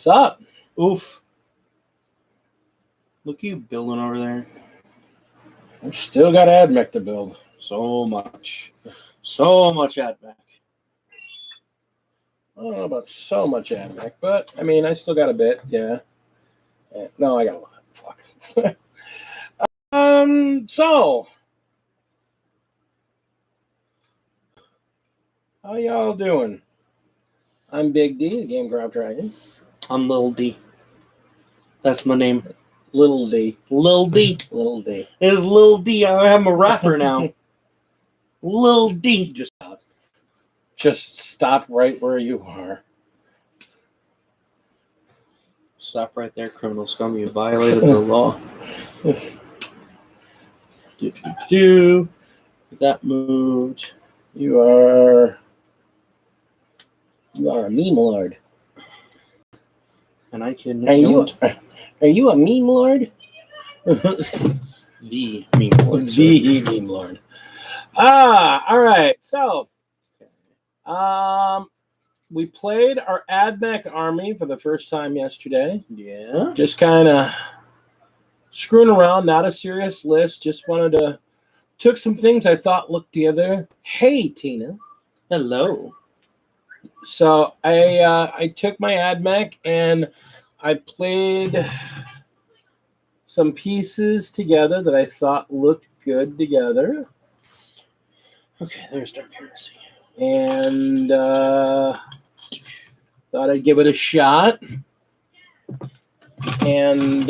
What's up? Oof. Look at you building over there. I've still got Admech to build. So much. So much Admech. I don't know about so much Admech, but I mean, I still got a bit. Yeah. No, I got a lot. Fuck. So how y'all doing? I'm Big D, the Game Grab Dragon. I'm Lil D. That's my name. Little D. Lil D. Little D. It's Lil D. I'm a rapper now. Lil D. Just stop right where you are. Stop right there, criminal scum. You violated the law. That moved. You are a meme lord. And I can. Are you a meme lord? The meme lord. The meme lord. All right. So, we played our Admech army for the first time yesterday. Yeah. Just kind of screwing around, not a serious list. Just took some things I thought looked together. Hey, Tina. Hello. So I took my Admech and I played some pieces together that I thought looked good together. Okay, there's Dark Heresy. And thought I'd give it a shot. And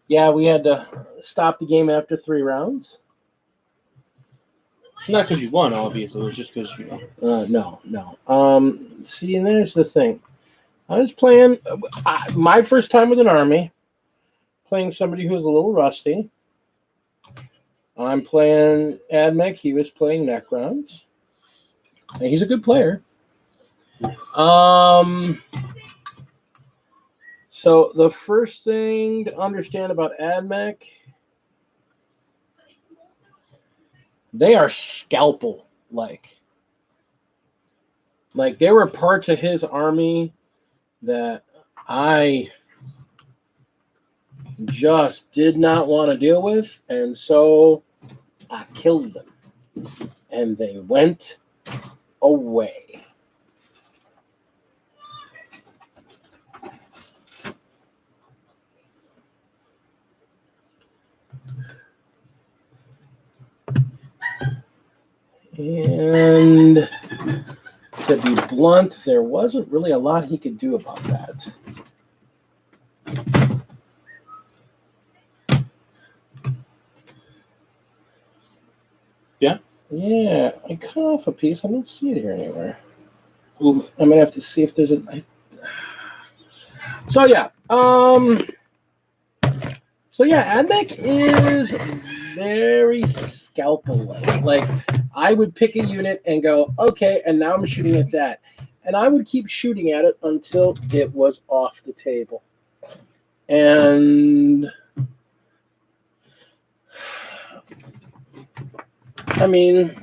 yeah, we had to stop the game after 3 rounds. Not because you won, obviously. It was just because you know. No. See, and there's the thing. I was playing my first time with an army, playing somebody who's a little rusty. I'm playing Admech. He was playing Necrons. And he's a good player. So the first thing to understand about Admech, they are scalpel-like. Like, there were parts of his army that I just did not want to deal with, and so I killed them. And they went away. And to be blunt, there wasn't really a lot he could do about that. Yeah? Yeah, I cut off a piece. I don't see it here anywhere. Oof, I'm going to have to see if there's a... So, yeah. Admech is very scalpel-like. Like, I would pick a unit and go, okay, and now I'm shooting at that. And I would keep shooting at it until it was off the table. And I mean,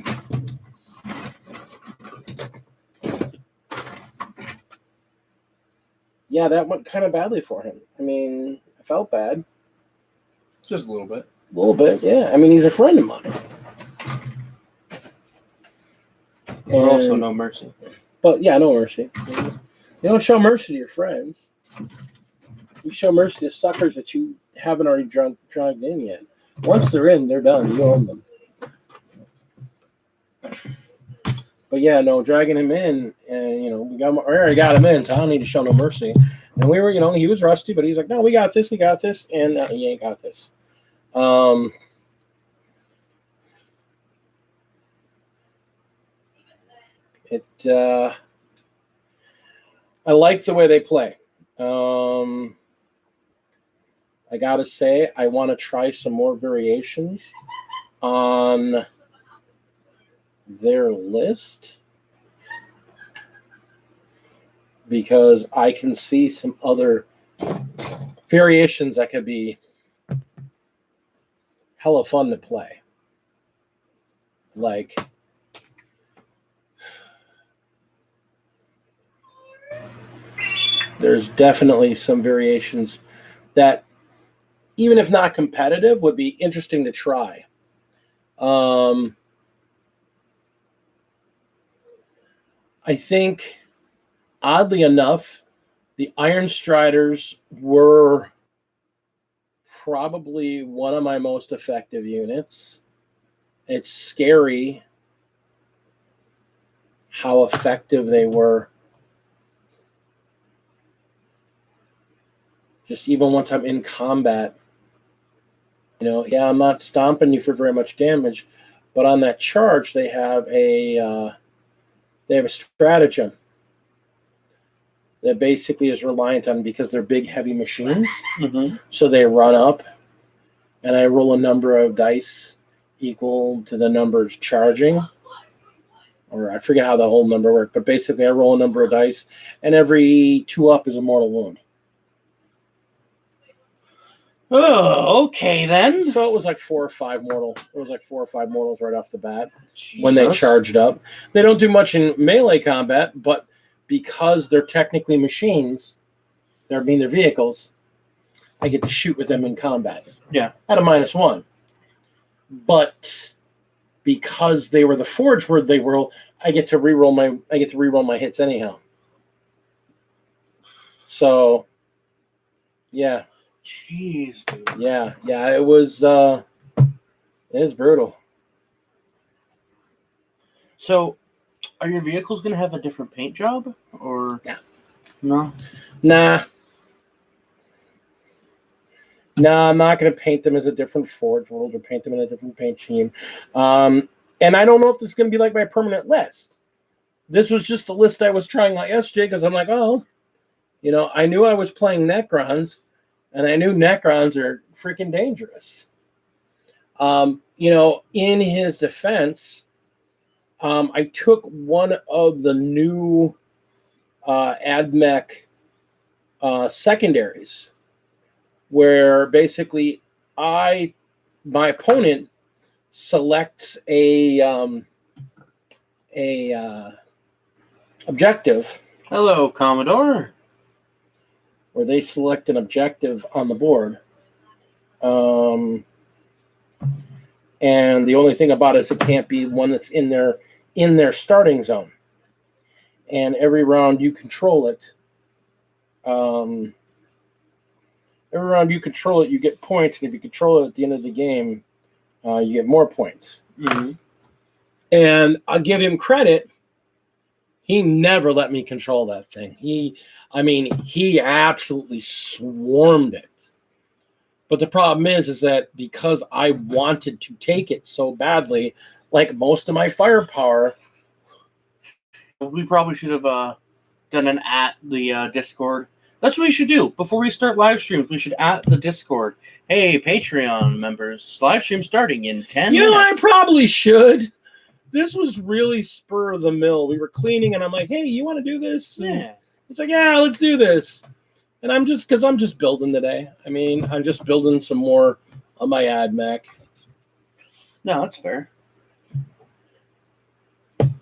yeah, that went kind of badly for him. I mean, I felt bad. Just a little bit. A little bit, yeah. I mean, he's a friend of mine. And also no mercy. But yeah, no mercy. You don't show mercy to your friends. You show mercy to suckers that you haven't already dragged in yet. Once they're in, they're done. You own them. But yeah, no, dragging him in, and we already got him in, so I don't need to show no mercy. And we were, he was rusty, but he's like, no, we got this, and he ain't got this. I like the way they play. I gotta say, I want to try some more variations on their list because I can see some other variations that could be hella fun to play. Like, there's definitely some variations that, even if not competitive, would be interesting to try. I think, oddly enough, the Iron Striders were probably one of my most effective units. It's scary how effective they were. Just even once I'm in combat, yeah, I'm not stomping you for very much damage, but on that charge they have a stratagem that basically is reliant on, because they're big, heavy machines. Mm-hmm. So they run up, and I roll a number of dice equal to the numbers charging. Or I forget how the whole number worked, but basically I roll a number of dice, and every 2 up is a mortal wound. Oh, okay then. So it was like 4 or 5 mortal. It was like 4 or 5 mortals right off the bat. Jesus. When they charged up. They don't do much in melee combat, but because they're technically machines, they're vehicles, I get to shoot with them in combat. Yeah. At a -1. But because they were the forge word they roll, I get to reroll my hits anyhow. So yeah. Jeez, dude. Yeah, it was brutal. So, are your vehicles going to have a different paint job? Or yeah. No? Nah, I'm not going to paint them as a different forge world or paint them in a different paint scheme. And I don't know if this is going to be like my permanent list. This was just the list I was trying out yesterday because I'm like, I knew I was playing Necrons, and I knew Necrons are freaking dangerous. In his defense, I took one of the new Admech secondaries, where basically my opponent selects a objective. Hello, Commodore. Where they select an objective on the board. And the only thing about it is it can't be one that's in their starting zone. And every round you control it. You get points, and if you control it at the end of the game, you get more points. Mm-hmm. And I'll give him credit. He never let me control that thing. He absolutely swarmed it. But the problem is that because I wanted to take it so badly, like most of my firepower. We probably should have done an at the Discord. That's what we should do. Before we start live streams, we should at the Discord. Hey, Patreon members, live stream starting in 10 minutes. I probably should. This was really spur of the mill. We were cleaning, and I'm like, hey, you want to do this? Yeah. It's like, yeah, let's do this. And I'm just building today. I'm just building some more on my Admech. No, that's fair. I'm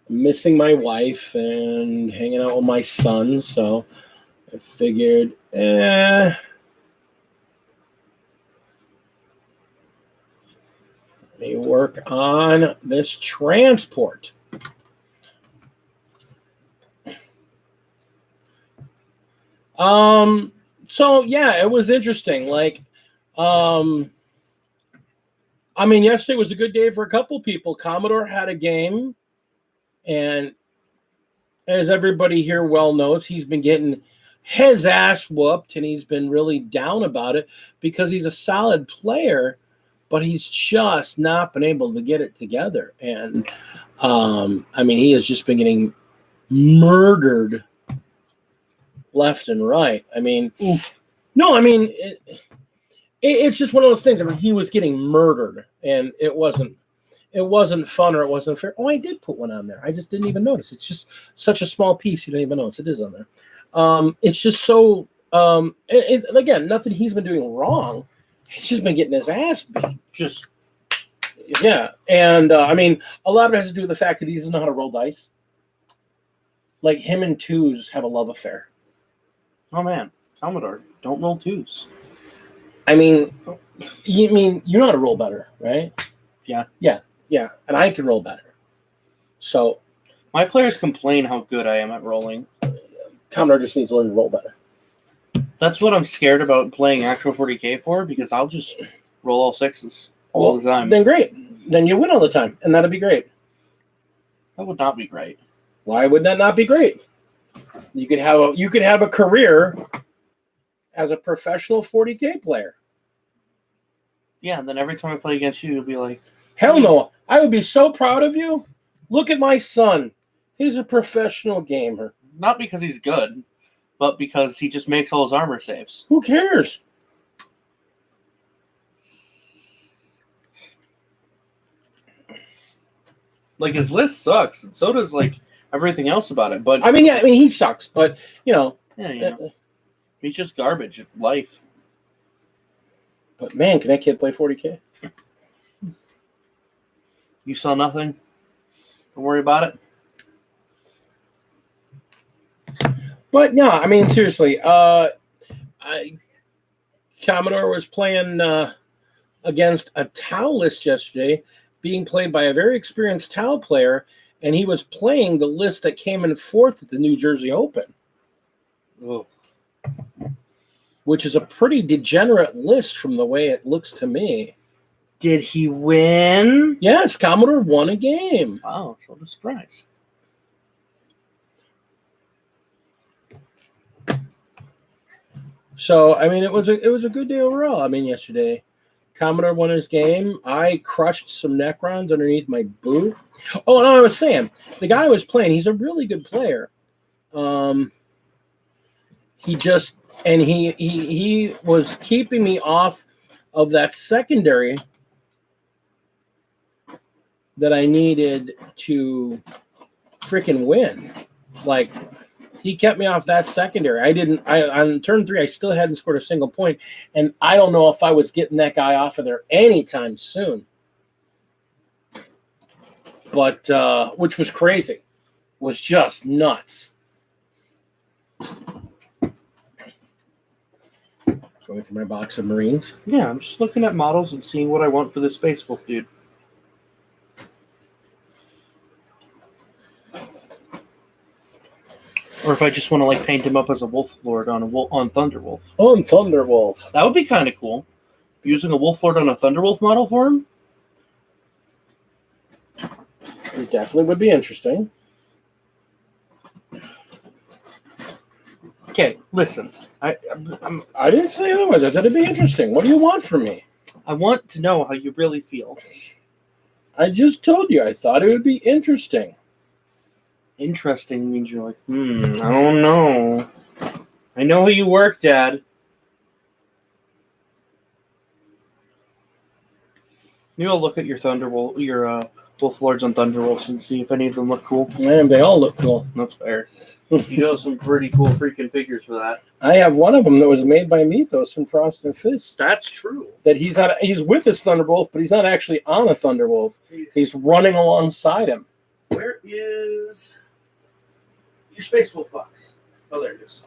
missing my wife and hanging out with my son, so I figured, let me work on this transport. So yeah, it was interesting. Yesterday was a good day for a couple people. Commodore had a game, and as everybody here well knows, he's been getting his ass whooped, and he's been really down about it because he's a solid player, but he's just not been able to get it together. And he has just been getting murdered left and right. It's just one of those things. He was getting murdered, and it wasn't fun, or it wasn't fair. Oh, I did put one on there. I just didn't even notice. It's just such a small piece. You don't even notice it is on there. It's just so, again, nothing he's been doing wrong. He's just been getting his ass beat. Yeah. And, a lot of it has to do with the fact that he doesn't know how to roll dice. like him and twos have a love affair. Oh man, Commodore, don't roll twos. I mean, you know how to roll better, right? Yeah. And I can roll better. So My players complain how good I am at rolling. Commodore just needs to learn to roll better. That's what I'm scared about playing actual 40K for, because I'll just roll all sixes all the time. Then great. Then you win all the time, and that'd be great. That would not be great. Why would that not be great? You could have a career as a professional 40K player. Yeah, and then every time I play against you, you'll be like, Hell no. I would be so proud of you. Look at my son. He's a professional gamer. not because he's good, but because he just makes all his armor saves. Who cares? Like, his list sucks, and so does, like, everything else about it. But I mean, he sucks, but, yeah, he's just garbage. Life. But, man, can that kid play 40K? You saw nothing? Don't worry about it. But, no, I mean, seriously, Commodore was playing against a Tau list yesterday, being played by a very experienced Tau player, and he was playing the list that came in fourth at the New Jersey Open. Ugh. Which is a pretty degenerate list from the way it looks to me. Did he win? Yes, Commodore won a game. Wow, what a surprise. So, I mean, it was a good day overall. I mean, yesterday, Commodore won his game. I crushed some Necrons underneath my boot. Oh, and I was saying, the guy I was playing, he's a really good player. He was keeping me off of that secondary that I needed to freaking win. Like, he kept me off that secondary. On turn 3, I still hadn't scored a single point, and I don't know if I was getting that guy off of there anytime soon. But, which was crazy. Was just nuts. Going through my box of Marines. Yeah, I'm just looking at models and seeing what I want for this Space Wolf dude. Or if I just want to like paint him up as a Wolf Lord on Thunderwolf. On Thunderwolf. That would be kind of cool. Using a Wolf Lord on a Thunderwolf model for him? It definitely would be interesting. Okay, listen. I didn't say otherwise. I said it'd be interesting. What do you want from me? I want to know how you really feel. I just told you I thought it would be interesting. Interesting means you're like, I don't know. I know how you work, Dad. Maybe I'll look at your Thunderwolf, your Wolf Lords on Thunderwolves and see if any of them look cool. Man, they all look cool. That's fair. You have some pretty cool freaking figures for that. I have one of them that was made by Mythos from Frost and Fist. That's true. That he's with his Thunderwolf, but he's not actually on a Thunderwolf. He's running alongside him. Where is your Space Wolf box? Oh, there it is.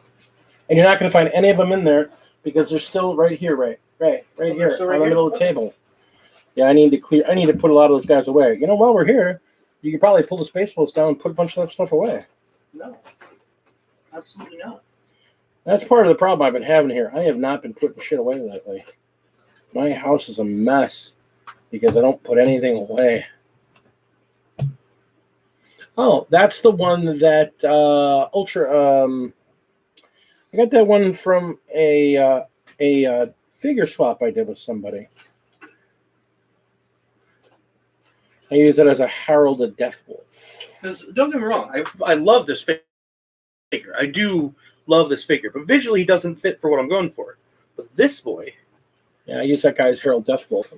And you're not going to find any of them in there because they're still right here, right here, in the middle of the table. Yeah, I need to put a lot of those guys away. You know, while we're here, you can probably pull the Space Wolves down and put a bunch of that stuff away. No. Absolutely not. That's part of the problem I've been having here. I have not been putting shit away lately. My house is a mess because I don't put anything away. Oh, that's the one that Ultra. I got that one from a figure swap I did with somebody. I use it as a heralded death wolf. Because don't get me wrong, I love this figure. I do love this figure, but visually he doesn't fit for what I'm going for. But this boy, yeah, I use that guy's herald death wolf,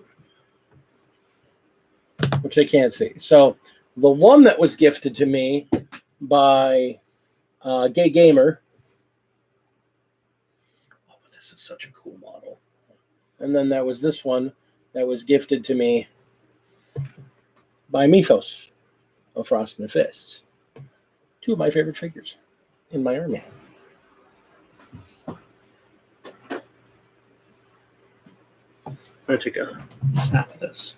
which they can't see. So the one that was gifted to me by Gay Gamer. Oh, this is such a cool model. And then that was this one that was gifted to me by Mythos of Frost and Fists. two of my favorite figures in my army. I'm going to take a snap of this.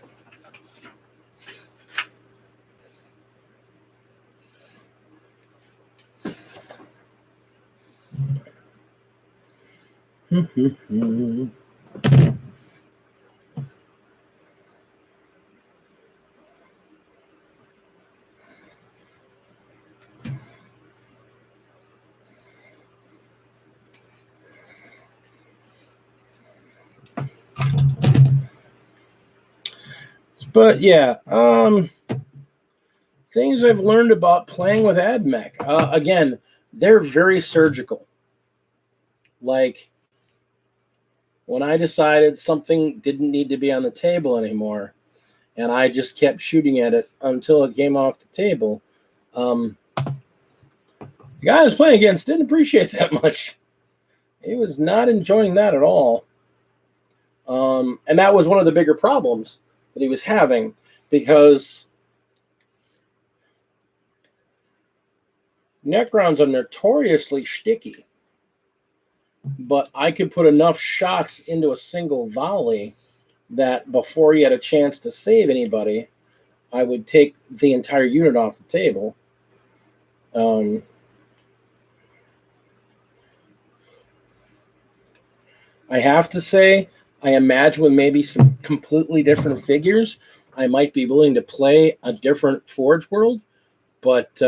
But yeah, things I've learned about playing with Admech. Again, they're very surgical. Like when I decided something didn't need to be on the table anymore, and I just kept shooting at it until it came off the table. The guy I was playing against didn't appreciate that much. He was not enjoying that at all. And that was one of the bigger problems that he was having, because Necrons are notoriously sticky. But I could put enough shots into a single volley that before he had a chance to save anybody, I would take the entire unit off the table. I have to say, I imagine with maybe some completely different figures, I might be willing to play a different Forge World, but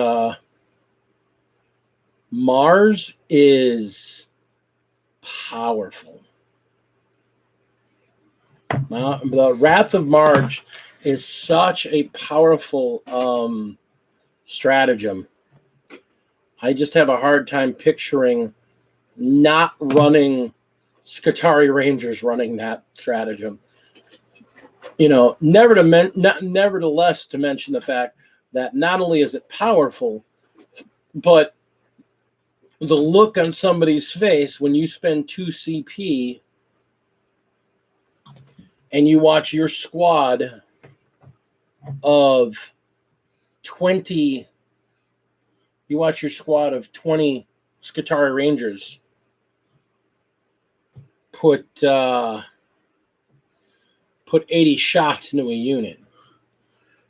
Mars is powerful. The Wrath of Marge is such a powerful stratagem. I just have a hard time picturing not running Skitarii Rangers running that stratagem. You know, nevertheless, to mention the fact that not only is it powerful, but the look on somebody's face when you spend 2 CP and you watch your squad of 20, you watch your squad of 20 Skitarii Rangers put 80 shots into a unit.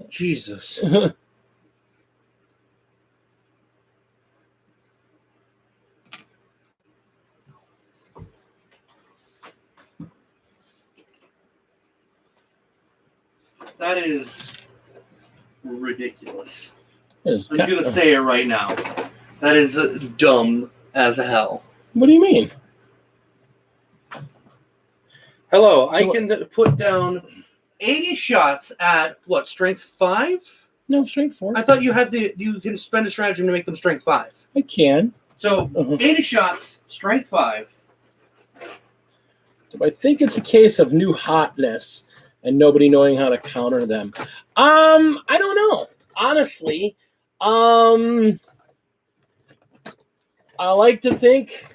Jesus. That is ridiculous. I'm going to say it right now. That is dumb as hell. What do you mean? Hello, I can put down 80 shots at, what, strength 5? No, strength 4. I thought you can spend a stratagem to make them strength 5. I can. So, 80 shots, strength 5. I think it's a case of new hotness and nobody knowing how to counter them. I don't know. Honestly, I like to think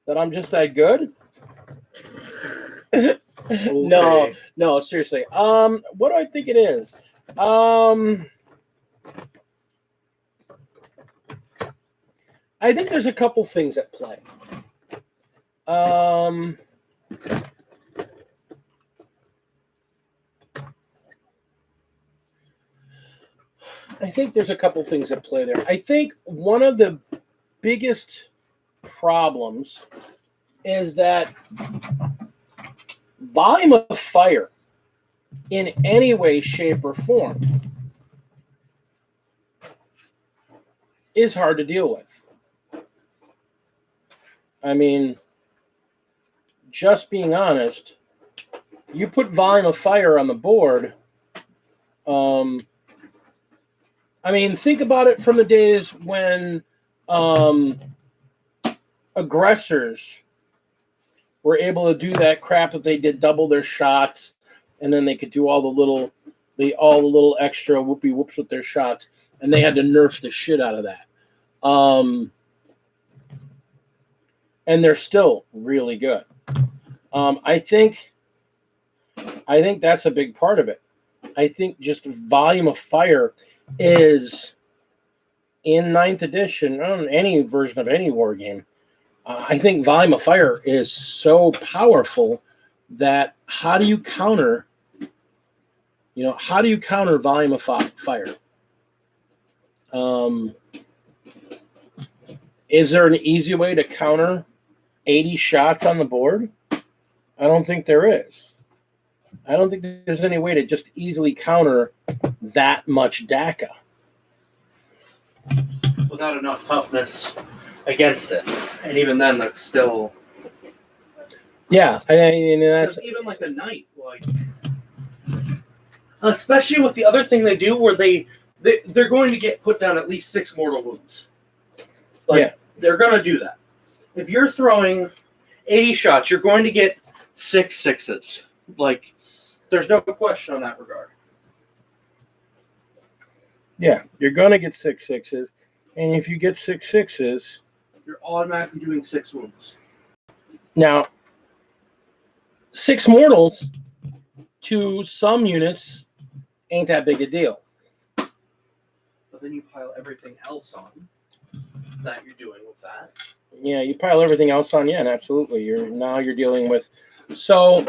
that I'm just that good. Okay. No, seriously. What do I think it is? I think there's a couple things at play. I think there's a couple things at play there. I think one of the biggest problems is that volume of fire in any way, shape, or form is hard to deal with. I mean, just being honest, you put volume of fire on the board. I mean, think about it from the days when aggressors were able to do that crap that they did double their shots, and then they could do all the little extra whoopie whoops with their shots, and they had to nerf the shit out of that. And they're still really good. I think that's a big part of it. I think just volume of fire is in Ninth Edition, on any version of any war game, I think Volume of Fire is so powerful that how do you counter Volume of Fire? Is there an easy way to counter 80 shots on the board? I don't think there is. I don't think there's any way to just easily counter that much DACA. Without enough toughness against it. And even then, that's still... Yeah, I mean, that's... Even like a knight, like... Especially with the other thing they do where they're going to get put down at least 6 mortal wounds. Like, yeah. They're going to do that. If you're throwing 80 shots, you're going to get 6 sixes. Like, there's no question on that regard. Yeah, you're going to get 6 sixes. And if you get 6 sixes... You're automatically doing 6 wounds. Now, 6 mortals to some units ain't that big a deal. But then you pile everything else on that you're doing with that. Yeah, you pile everything else on, yeah, and absolutely. You're dealing with... So,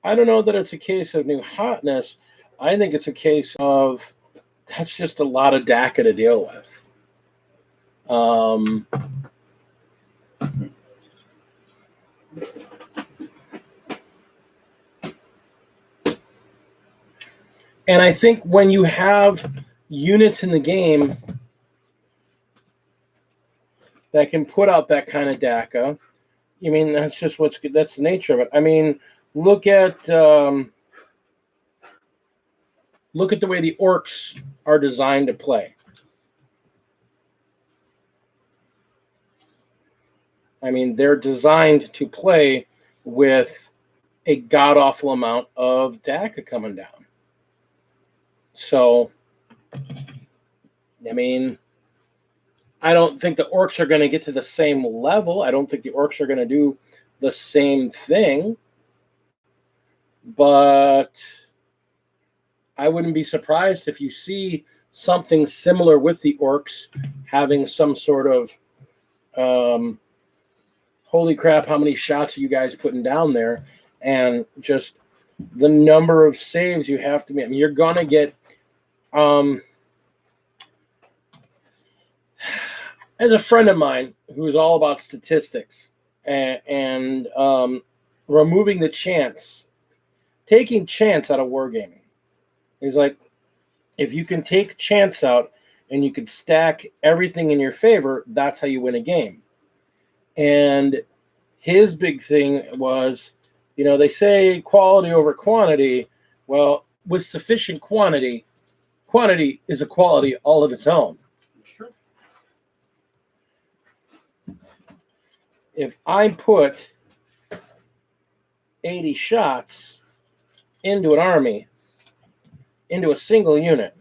I don't know that it's a case of new hotness. I think it's a case of that's just a lot of DACA to deal with. And I think when you have units in the game that can put out that kind of DACA, I mean, that's just what's good. That's the nature of it. I mean, look at the way the orcs are designed to play. I mean, they're designed to play with a god-awful amount of DACA coming down. So, I mean, I don't think the orcs are going to get to the same level. I don't think the orcs are going to do the same thing. But I wouldn't be surprised if you see something similar with the orcs having some sort of, holy crap, how many shots are you guys putting down there? And just the number of saves you have to make. I mean, you're going to get, as a friend of mine who is all about statistics and removing the chance, taking chance out of wargaming. He's like, if you can take chance out and you can stack everything in your favor, that's how you win a game. And his big thing was, they say quality over quantity. Well, with sufficient quantity is a quality all of its own. Sure. If I put 80 shots into an army, into a single unit,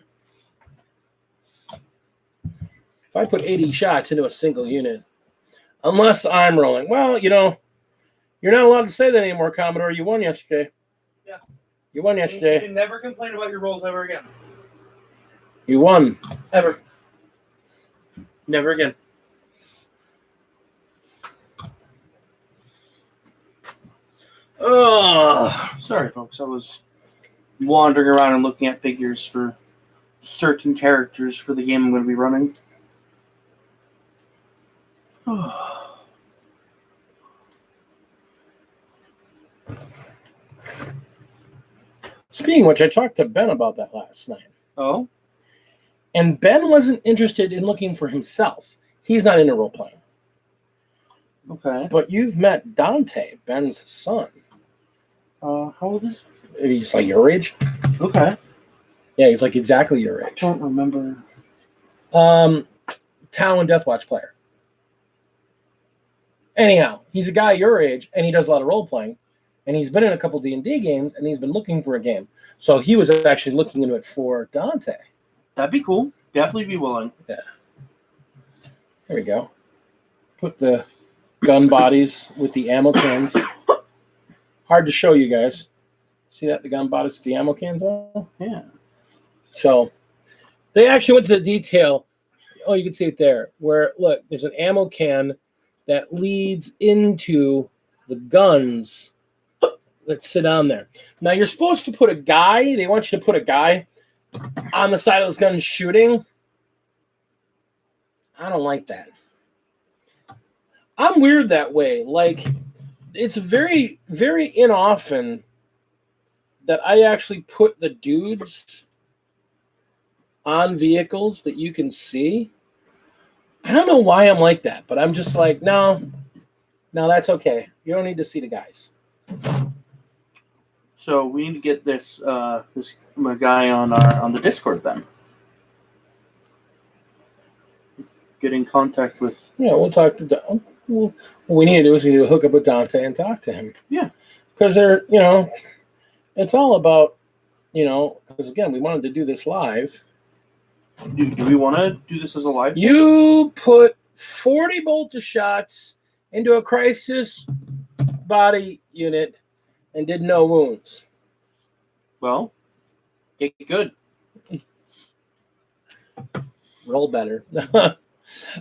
if I put 80 shots into a single unit, unless I'm rolling, well, you're not allowed to say that anymore, Commodore. You won yesterday. Yeah. You won yesterday. You can never complain about your rolls ever again. You won. Ever. Never again. Oh, sorry, folks. I was wandering around and looking at figures for certain characters for the game I'm going to be running. Speaking of which, I talked to Ben about that last night. Oh? And Ben wasn't interested in looking for himself. He's not into role-playing. Okay. But you've met Dante, Ben's son. How old is he? He's like your age. Okay. Yeah, he's like exactly your age. I don't remember. Talon Deathwatch player. Anyhow, he's a guy your age, and he does a lot of role-playing. And he's been in a couple D&D games, and he's been looking for a game. So he was actually looking into it for Dante. That'd be cool. Definitely be willing. Yeah. There we go. Put the gun bodies with the ammo cans. Hard to show you guys. See that? The gun bodies with the ammo cans on? Yeah. So They actually went to the detail. Oh, you can see it there. Where look, there's an ammo can that leads into the guns that sit on there. Now you're supposed to put a guy. They want you to put a guy on the side of those guns shooting. I don't like that. I'm weird that way. Like, it's very, very inoften that I actually put the dudes on vehicles that you can see. I don't know why I'm like that, but I'm just like, no, that's okay. You don't need to see the guys. So we need to get this guy on the Discord then. Get in contact with. Yeah, we'll talk to Dante. What we need to do is we need to hook up with Dante and talk to him. Yeah, because it's all about, because again, we wanted to do this live. Do we want to do this as a live? You put 40 bolter shots into a crisis body unit and did no wounds. Well, get good. Roll better.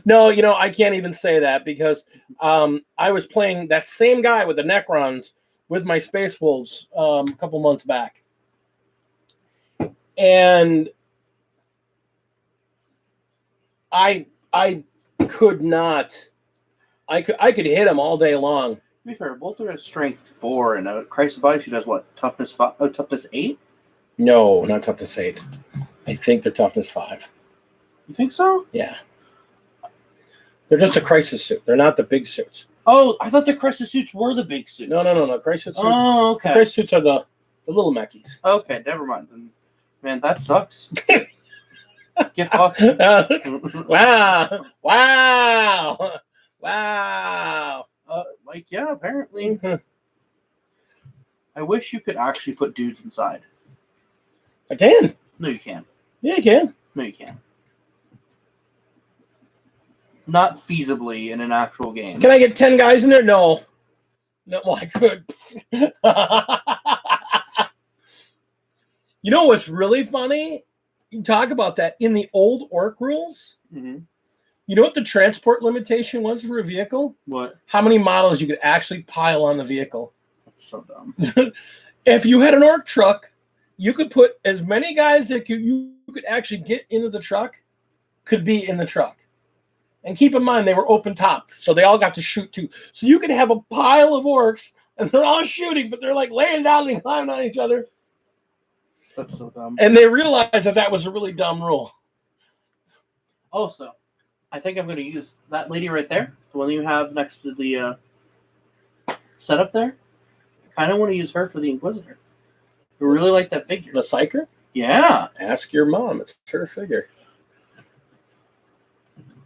No, I can't even say that because I was playing that same guy with the Necrons with my Space Wolves a couple months back. And I could not. I could hit him all day long. To be fair, Bolter has strength 4, and a Crisis Body she does what? Toughness 5? Oh, toughness 8? No, not toughness 8. I think they're toughness 5. You think so? Yeah. They're just a crisis suit. They're not the big suits. Oh, I thought the crisis suits were the big suits. No. Crisis suits. Oh, okay. Crisis suits are the little meckies. Okay, never mind. Then, man, that sucks. Get fucked. Wow. Yeah, apparently. I wish you could actually put dudes inside. I can. No, you can't. Yeah, you can. No, you can't. Not feasibly in an actual game. Can I get 10 guys in there? No. Well, I could. You know what's really funny? You talk about that. In the old Orc rules, Mm-hmm. you know what the transport limitation was for a vehicle? What? How many models you could actually pile on the vehicle. That's so dumb. If you had an Orc truck, you could put as many guys that you could actually get into the truck could be in the truck. And keep in mind, they were open top, so they all got to shoot too. So you could have a pile of orcs, and they're all shooting, but they're like laying down and climbing on each other. That's so dumb. And they realized that was a really dumb rule. Also, I think I'm going to use that lady right there, the one you have next to the setup there. I kind of want to use her for the Inquisitor. I really like that figure. The Psyker? Yeah. Ask your mom. It's her figure.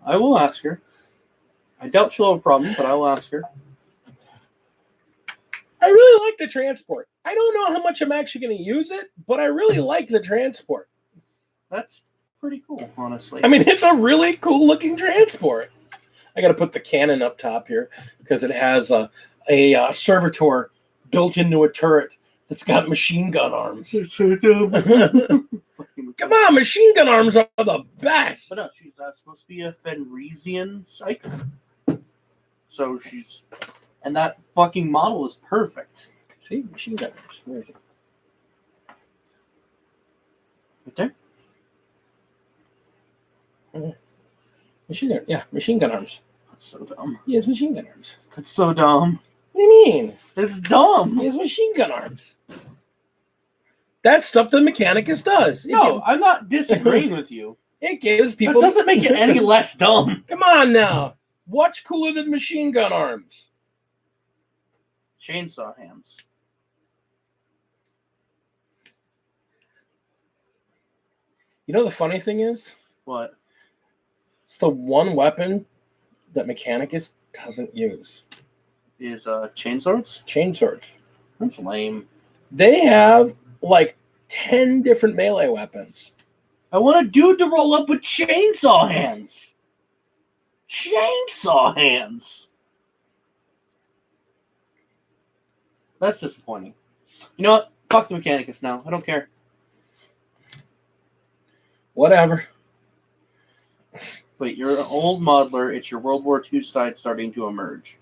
I will ask her. I doubt she'll have a problem, but I will ask her. I really like the transport. I don't know how much I'm actually going to use it, but I really like the transport. That's pretty cool, honestly. I mean, it's a really cool looking transport. I got to put the cannon up top here because it has a servitor built into a turret that's got machine gun arms. It's so dumb. Come on, machine gun arms are the best. But no, she's supposed to be a Fenrisian psyker. So she's... And that fucking model is perfect. See? Machine gun arms. Where is it? Right there? Machine gun. Yeah, machine gun arms. That's so dumb. He has machine gun arms. That's so dumb. What do you mean? It's dumb. He has machine gun arms. That's stuff the Mechanicus does. No, I'm not disagreeing with you. It gives people... That doesn't make it any less dumb. Come on now. What's cooler than machine gun arms? Chainsaw hands. You know the funny thing is? What? It's the one weapon that Mechanicus doesn't use. Is chainswords? Chainswords. That's lame. They have like 10 different melee weapons. I want a dude to roll up with chainsaw hands. Chainsaw hands. That's disappointing. You know what? Fuck the Mechanicus now. I don't care. Whatever. Wait, you're an old modeler. It's your World War II side starting to emerge.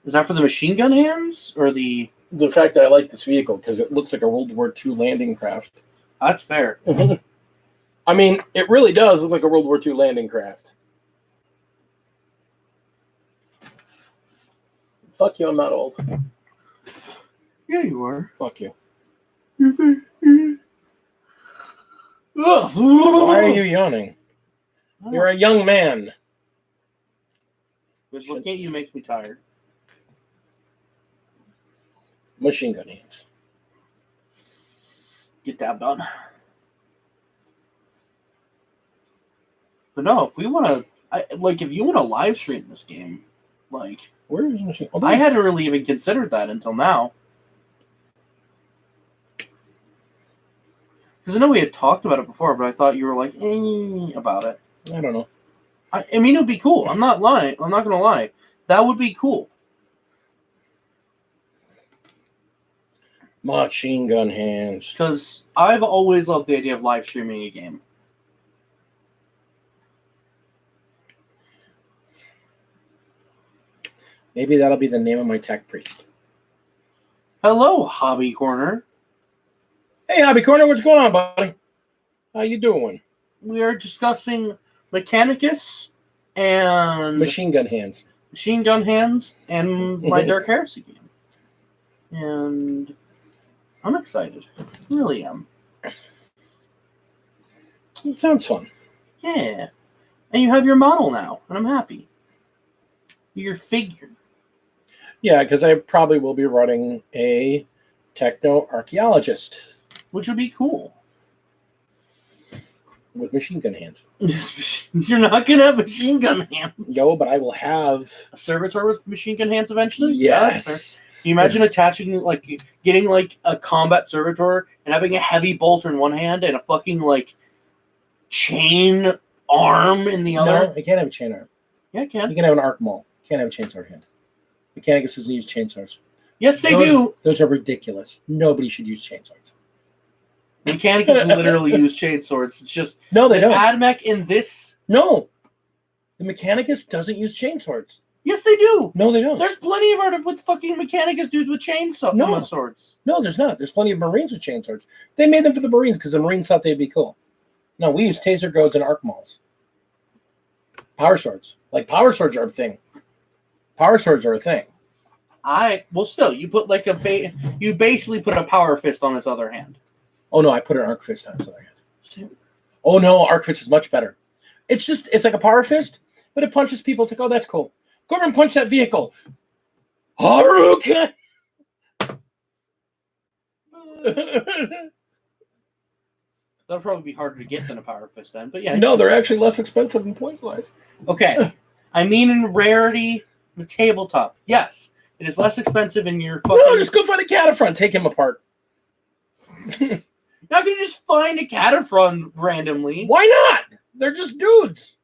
Is that for the machine gun hands or the fact that I like this vehicle because it looks like a World War II landing craft. That's fair. I mean, it really does look like a World War II landing craft. Fuck you, I'm not old. Yeah, you are. Fuck you. Ugh. Why are you yawning? You're a young man. Because looking at you makes me tired. Machine gun hands. Get dabbed on. But no, if we want to, if you want to live stream this game, like, where is machine? Oh, I hadn't really even considered that until now. Because I know we had talked about it before, but I thought you were like, about it. I don't know. I mean, it would be cool. I'm not lying. I'm not going to lie. That would be cool. Machine gun hands. Because I've always loved the idea of live streaming a game. Maybe that'll be the name of my tech priest. Hello, Hobby Corner. Hey, Hobby Corner, what's going on, buddy? How you doing? We are discussing Mechanicus and Machine gun hands. Machine Gun Hands and my Dark Heresy game. And I'm excited. I really am. It sounds fun. Yeah. And you have your model now, and I'm happy. Your figure. Yeah, because I probably will be running a techno-archaeologist. Which would be cool. With machine gun hands. You're not going to have machine gun hands. No, but I will have... A servitor with machine gun hands eventually? Yes. Can you imagine attaching, getting, a combat servitor and having a heavy bolter in one hand and a fucking, chain arm in the other? No, I can't have a chain arm. Yeah, I can. You can have an arc maul. You can't have a chainsaw hand. Mechanicus doesn't use chainsaws. Yes, they do. Those are ridiculous. Nobody should use chainsaws. Mechanicus literally use chainswords. It's just no, they don't. Admech in this. No, the Mechanicus doesn't use chainswords. Yes, they do. No, they don't. There's plenty of art with fucking Mechanicus dudes with chainsaw swords. No, there's not. There's plenty of Marines with chainswords. They made them for the Marines because the Marines thought they'd be cool. No, we use taser goads and arc mauls. Power swords. Power swords are a thing. Power swords are a thing. Still, you put you basically put a power fist on its other hand. Oh no, I put an arc fist on its other hand. Oh no, arc fist is much better. It's like a power fist, but it punches people. It's like, oh, that's cool. Go over and punch that vehicle. Haruka! That'll probably be harder to get than a power fist then, but yeah. No, they're actually less expensive in point-wise. Okay. I mean in rarity, the tabletop. Yes, it is less expensive in your fucking... No, just go find a Cataphront. Take him apart. You're not going to just find a Cataphront randomly. Why not? They're just dudes.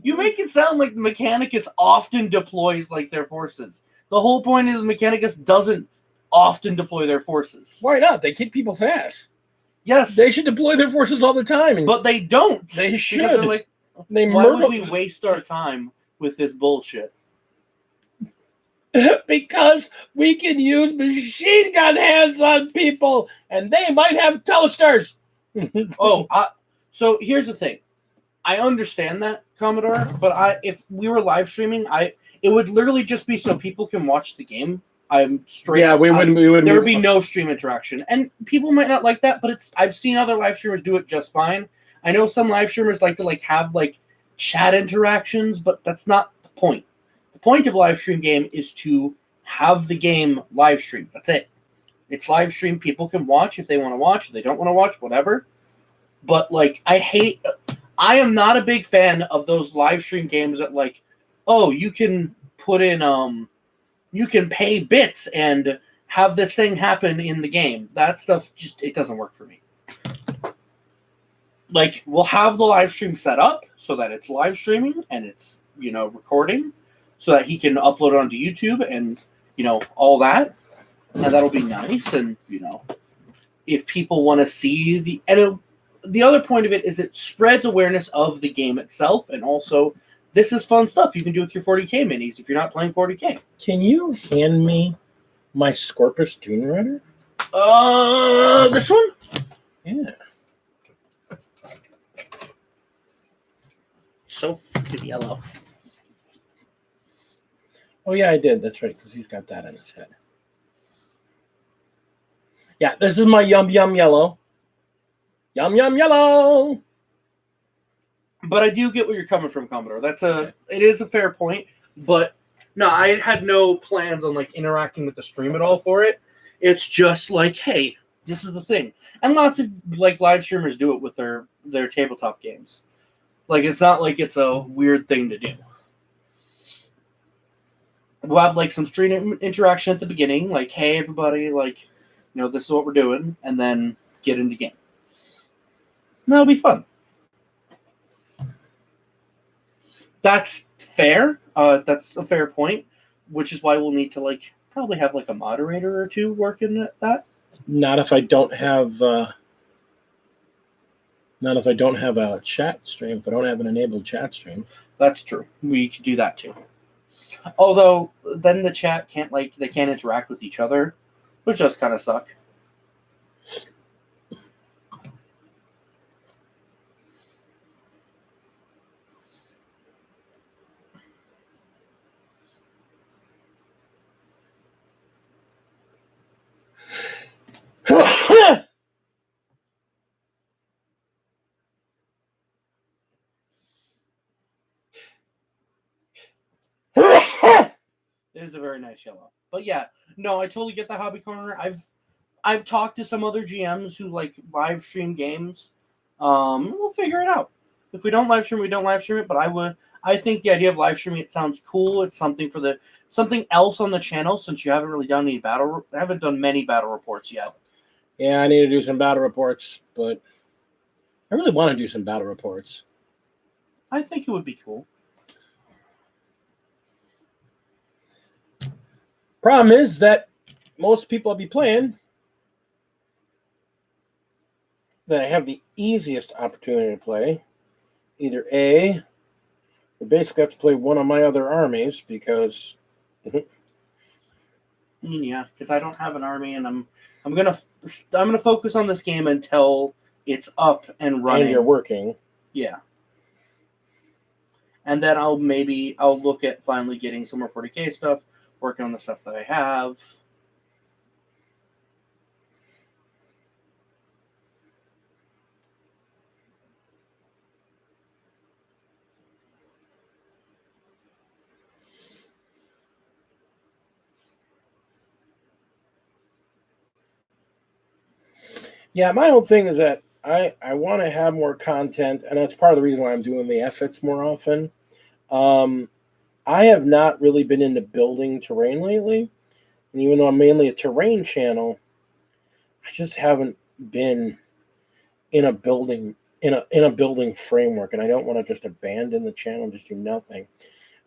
You make it sound like the Mechanicus often deploys their forces. The whole point is the Mechanicus doesn't often deploy their forces. Why not? They kick people's ass. Yes. They should deploy their forces all the time. But they don't. They should. They're why would we waste our time with this bullshit? Because we can use machine gun hands on people, and they might have toasters. So here's the thing. I understand that, Commodore, but if we were live streaming, it would literally just be so people can watch the game. I'm straight. Yeah, we wouldn't. There would be no stream interaction, and people might not like that. But I've seen other live streamers do it just fine. I know some live streamers like to have chat interactions, but that's not the point. The point of live stream game is to have the game live stream. That's it. It's live stream. People can watch if they want to watch. If they don't want to watch, whatever. But I am not a big fan of those live stream games that you can put in you can pay bits and have this thing happen in the game. That stuff it doesn't work for me. We'll have the live stream set up so that it's live streaming and it's, recording so that he can upload it onto YouTube and, all that. And that'll be nice. And, if people want to see the other point of it is it spreads awareness of the game itself, and also this is fun stuff you can do with your 40K minis if you're not playing 40K. Can you hand me my Scorpus Dune Rider? This one? Yeah. So fucking yellow. Oh, yeah, I did. That's right, because he's got that in his head. Yeah, this is my Yum Yum Yellow. Yum Yum Yellow! But I do get where you're coming from, Commodore. It is a fair point, but no, I had no plans on like interacting with the stream at all for it. It's just like, hey, this is the thing. And lots of like live streamers do it with their tabletop games. Like it's not like it's a weird thing to do. We'll have like some stream interaction at the beginning, like, hey everybody, like, this is what we're doing, and then get into game. And that'll be fun. That's fair. That's a fair point, which is why we'll need to like probably have like a moderator or two working at that. Not if I don't have a chat stream. If I don't have an enabled chat stream. That's true. We could do that too. Although then the chat can't interact with each other, which does kind of suck. It is a very nice yellow. But yeah, no, I totally get the hobby corner. I've talked to some other GMs who like live stream games. We'll figure it out. If we don't live stream, we don't live stream it. But I think the idea of live streaming, it sounds cool. It's something for something else on the channel, since you haven't really done any haven't done many battle reports yet. Yeah, I need to do some battle reports, but I really want to do some battle reports. I think it would be cool. Problem is that most people I'll be playing that I have the easiest opportunity to play, either A, I basically have to play one of my other armies because yeah, because I don't have an army, and I'm gonna focus on this game until it's up and running. And you're working. Yeah. And then I'll look at finally getting some more 40K stuff, working on the stuff that I have. Yeah, my whole thing is that I want to have more content, and that's part of the reason why I'm doing the efforts more often. I have not really been into building terrain lately, and even though I'm mainly a terrain channel, I just haven't been in a building framework, and I don't want to just abandon the channel and just do nothing.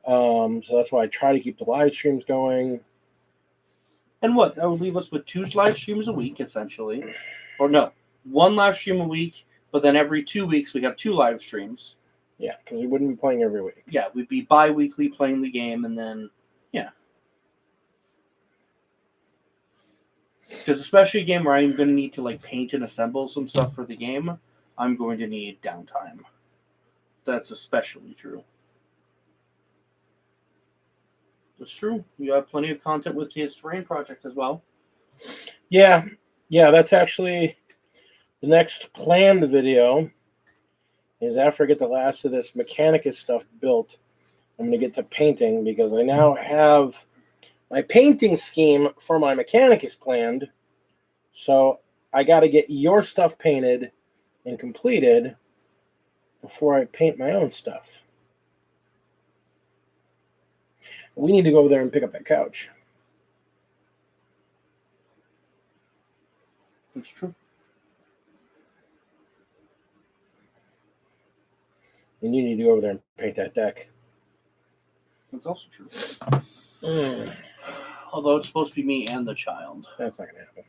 So that's why I try to keep the live streams going. And that would leave us with 2 live streams a week, essentially. Or no, 1 live stream a week, but then every 2 weeks we have 2 live streams. Yeah, because we wouldn't be playing every week. Yeah, we'd be bi-weekly playing the game, and then, yeah. Because especially a game where I'm going to need to like paint and assemble some stuff for the game, I'm going to need downtime. That's especially true. That's true. You have plenty of content with his terrain project as well. Yeah, that's actually the next planned video. Is after I get the last of this Mechanicus stuff built, I'm going to get to painting, because I now have my painting scheme for my Mechanicus planned. So I got to get your stuff painted and completed before I paint my own stuff. We need to go over there and pick up that couch. That's true. And you need to go over there and paint that deck. That's also true. Although it's supposed to be me and the child. That's not going to happen.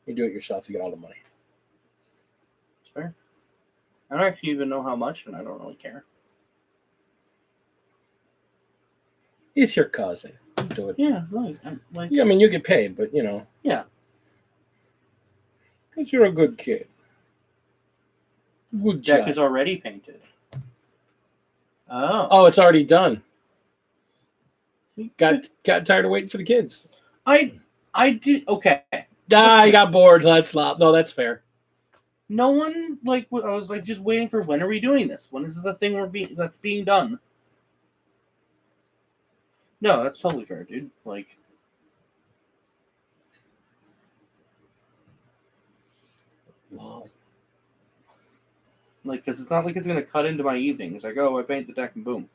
You do it yourself, you get all the money. It's fair. I don't actually even know how much, and I don't really care. It's your cousin. Do it. Yeah, like Yeah, I mean, you get paid, but Yeah. because you're a good kid. Good Deck job. is already painted. Oh. Oh, it's already done. Got tired of waiting for the kids. I did okay. I got bored. That's loud. No, that's fair. No one I was like just waiting for when are we doing this? When is this a thing that's being done? No, that's totally fair, dude. Like, Wow. because it's not like it's gonna cut into my evening. It's like, oh, I paint the deck and boom.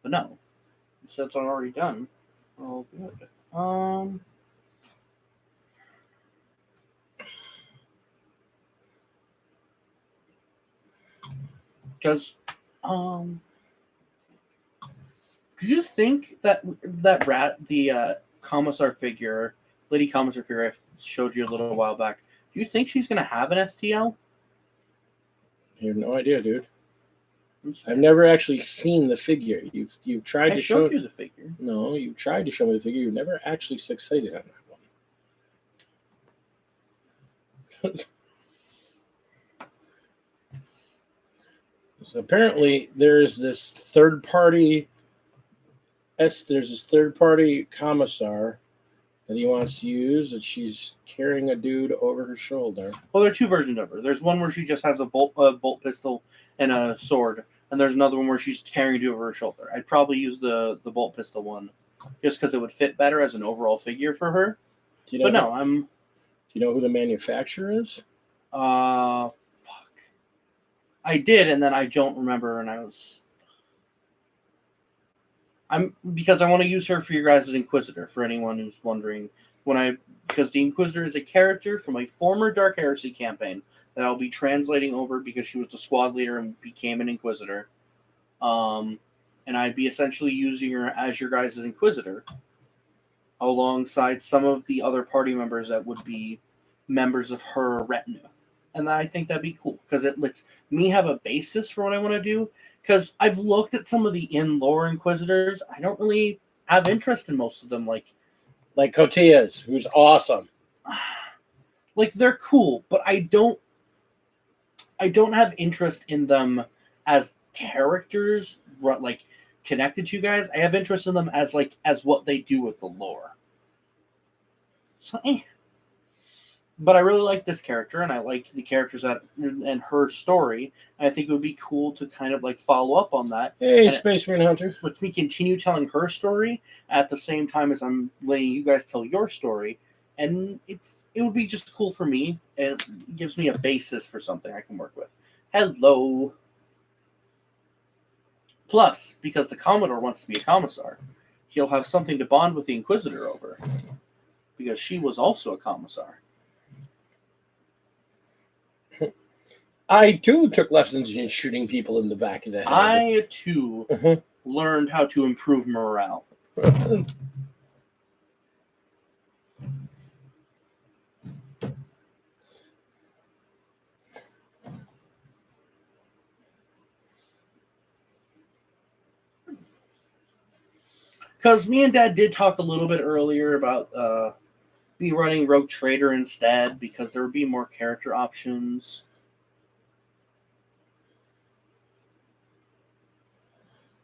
But no, since I'm already done. Oh, good. Because, do you think that the Commissar figure, Lady Commissar figure I showed you a little while back, do you think she's gonna have an STL? You have no idea, dude. I've never actually seen the figure. You've tried to show you the figure. No, you tried to show me the figure. You've never actually succeeded on that one. So apparently, there's this third party commissar that he wants to use, and she's carrying a dude over her shoulder. Well, there are two versions of her. There's one where she just has a bolt pistol and a sword, and there's another one where she's carrying a dude over her shoulder. I'd probably use the bolt pistol one, just because it would fit better as an overall figure for her. Do you know Do you know who the manufacturer is? Fuck. I did, and then I don't remember, and because I want to use her for your guys' Inquisitor, for anyone who's wondering. Because the Inquisitor is a character from a former Dark Heresy campaign that I'll be translating over because she was the squad leader and became an Inquisitor. And I'd be essentially using her as your guys' Inquisitor alongside some of the other party members that would be members of her retinue. And I think that'd be cool because it lets me have a basis for what I want to do. Because I've looked at some of the in-lore Inquisitors. I don't really have interest in most of them. Like Cotillas, who's awesome. They're cool, but I don't have interest in them as characters, connected to you guys. I have interest in them as what they do with the lore. So, But I really like this character, and I like the characters and her story. And I think it would be cool to kind of follow up on that. Hey, Space Marine Hunter. Lets me continue telling her story at the same time as I'm letting you guys tell your story. And it would be just cool for me, and it gives me a basis for something I can work with. Hello. Plus, because the Commodore wants to be a Commissar, he'll have something to bond with the Inquisitor over. Because she was also a Commissar. I, too, took lessons in shooting people in the back of the head. I, too, learned how to improve morale. Because me and Dad did talk a little bit earlier about me running Rogue Trader instead, because there would be more character options.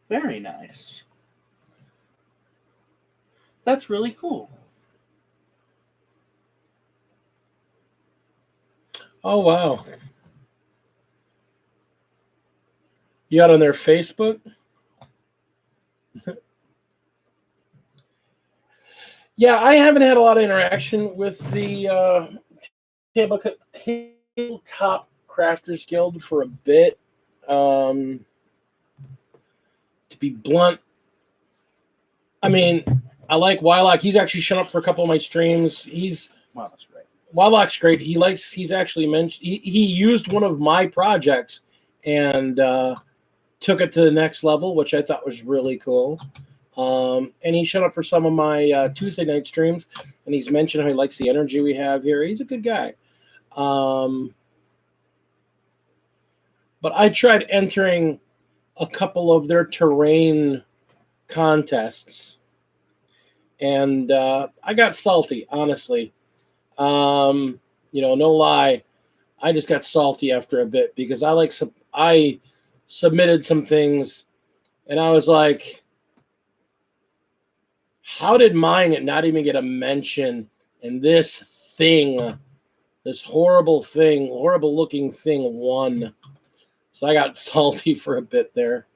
Very nice. That's really cool. Oh, wow. You out on their Facebook? Yeah, I haven't had a lot of interaction with the Tabletop Crafters Guild for a bit. To be blunt, I mean, I like Wylock. He's actually shown up for a couple of my streams. Wow, that's great. Wylock's great. He's actually mentioned he used one of my projects and took it to the next level, which I thought was really cool. And he showed up for some of my Tuesday night streams, and he's mentioned how he likes the energy we have here. He's a good guy. But I tried entering a couple of their terrain contests, and I got salty, honestly. No lie, I just got salty after a bit because I submitted some things, and I was like, how did mine not even get a mention? And this thing, this horrible looking thing won. So I got salty for a bit there.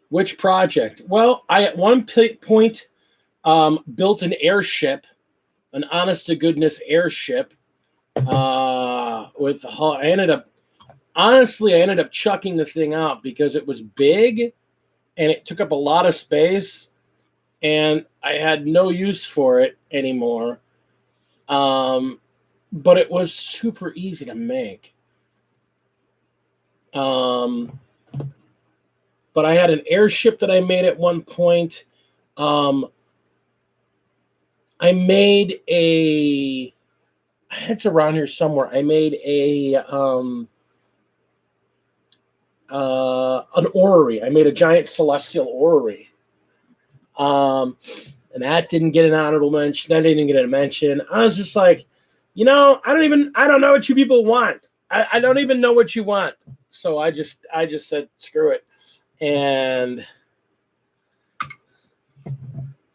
Which project? Well, I at one point built an airship, an honest-to-goodness airship. I ended up chucking the thing out because it was big and it took up a lot of space, and I had no use for it anymore. But it was super easy to make. But I had an airship that I made at one point. It's around here somewhere. I made an orrery. I made a giant celestial orrery. And that didn't get an honorable mention. That didn't get a mention. I was just like, I don't know what you people want. I don't even know what you want. So I just said, screw it. And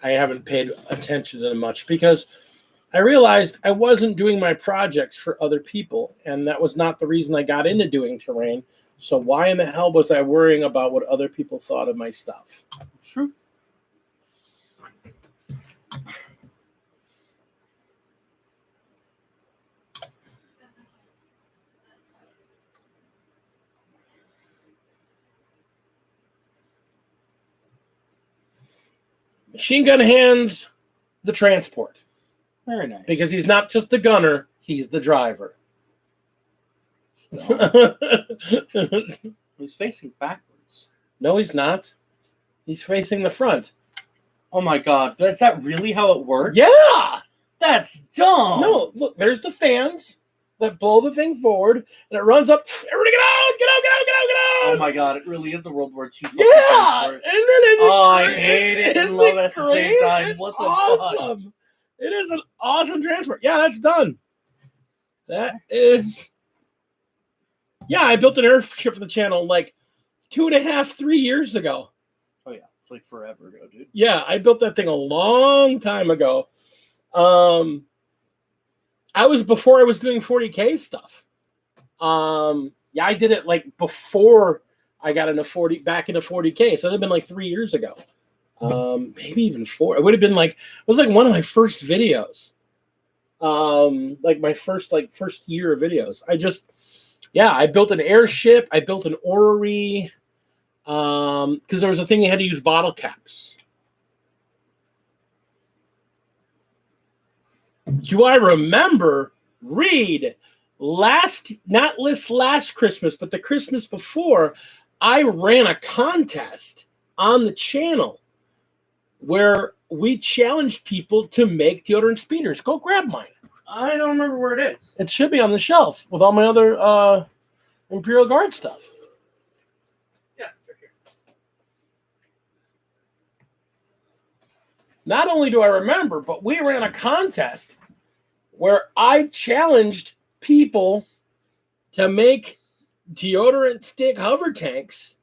I haven't paid attention to them much because I realized I wasn't doing my projects for other people, and that was not the reason I got into doing terrain. So why in the hell was I worrying about what other people thought of my stuff? True. Machine Gun hands the transport. Very nice. Because he's not just the gunner, he's the driver. He's facing backwards. No, he's not. He's facing the front. Oh my god, is that really how it works? Yeah! That's dumb! No, look, there's the fans that blow the thing forward, and it runs up. Everybody get out! Get out! Get out! Get out! Get out! Oh my god, it really is a World War II. Yeah! And then I hate it and love it at the same time. It's What the awesome. fuck? It is an awesome transport. Yeah, that's done. That is. Yeah, I built an airship for the channel like 2.5, 3 years ago. Oh yeah, it's like forever ago, dude. Yeah, I built that thing a long time ago. Before I was doing 40K stuff. Yeah, I did it like before I got back into 40K. So it would have been like 3 years ago. Maybe even 4. It would have been it was like one of my first videos. Like my first year of videos. I built an airship. I built an orrery. Because there was a thing you had to use bottle caps. Do I remember not last Christmas, but the Christmas before, I ran a contest on the channel where we challenged people to make deodorant speeders. Go grab mine. I don't remember where it is. It should be on the shelf with all my other Imperial Guard stuff. Yeah, it's right here. Not only do I remember, but we ran a contest where I challenged people to make deodorant stick hover tanks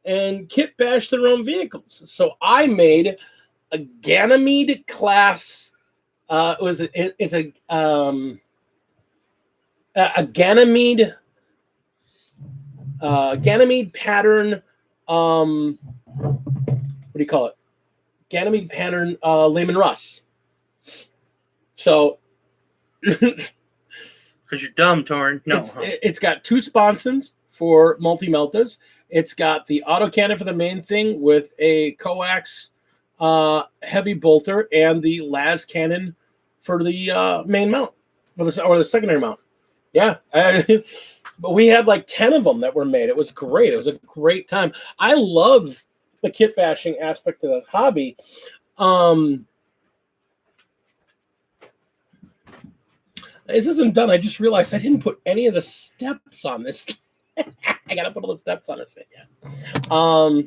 and kit bash their own vehicles. So I made a Ganymede class. It's a Ganymede pattern. What do you call it? Ganymede pattern Lehman Russ. So, because you're dumb, Torn. No, it's got 2 sponsons for multi-meltas. It's got the autocannon for the main thing with a coax heavy bolter and the las cannon for the main mount, or the secondary mount. Yeah, but we had like 10 of them that were made. It was great. It was a great time. I love the kit bashing aspect of the hobby. This isn't done. I just realized I didn't put any of the steps on this. I gotta put all the steps on this thing. Yeah.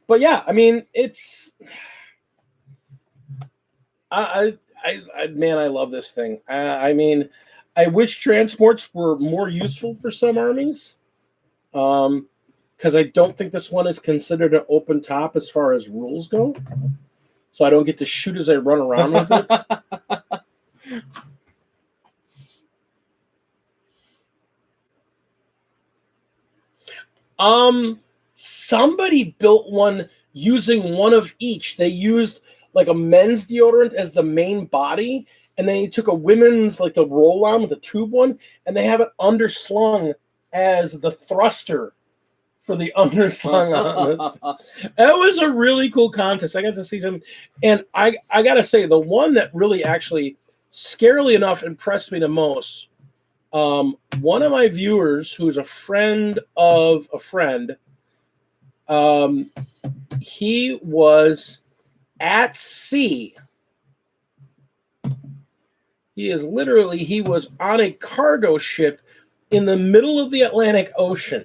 But yeah, I mean, it's. Man, I love this thing. I mean, I wish transports were more useful for some armies. Because I don't think this one is considered an open top as far as rules go. So I don't get to shoot as I run around with it. Somebody built one using one of each. They used like a men's deodorant as the main body, and they took a women's, like the roll-on with the tube one, and they have it underslung as the thruster for the underslung on it. That was a really cool contest. I got to see some, and I gotta say, the one that really actually, scarily enough, impressed me the most. One of my viewers, who's a friend of a friend, he was at sea. He was on a cargo ship in the middle of the Atlantic Ocean.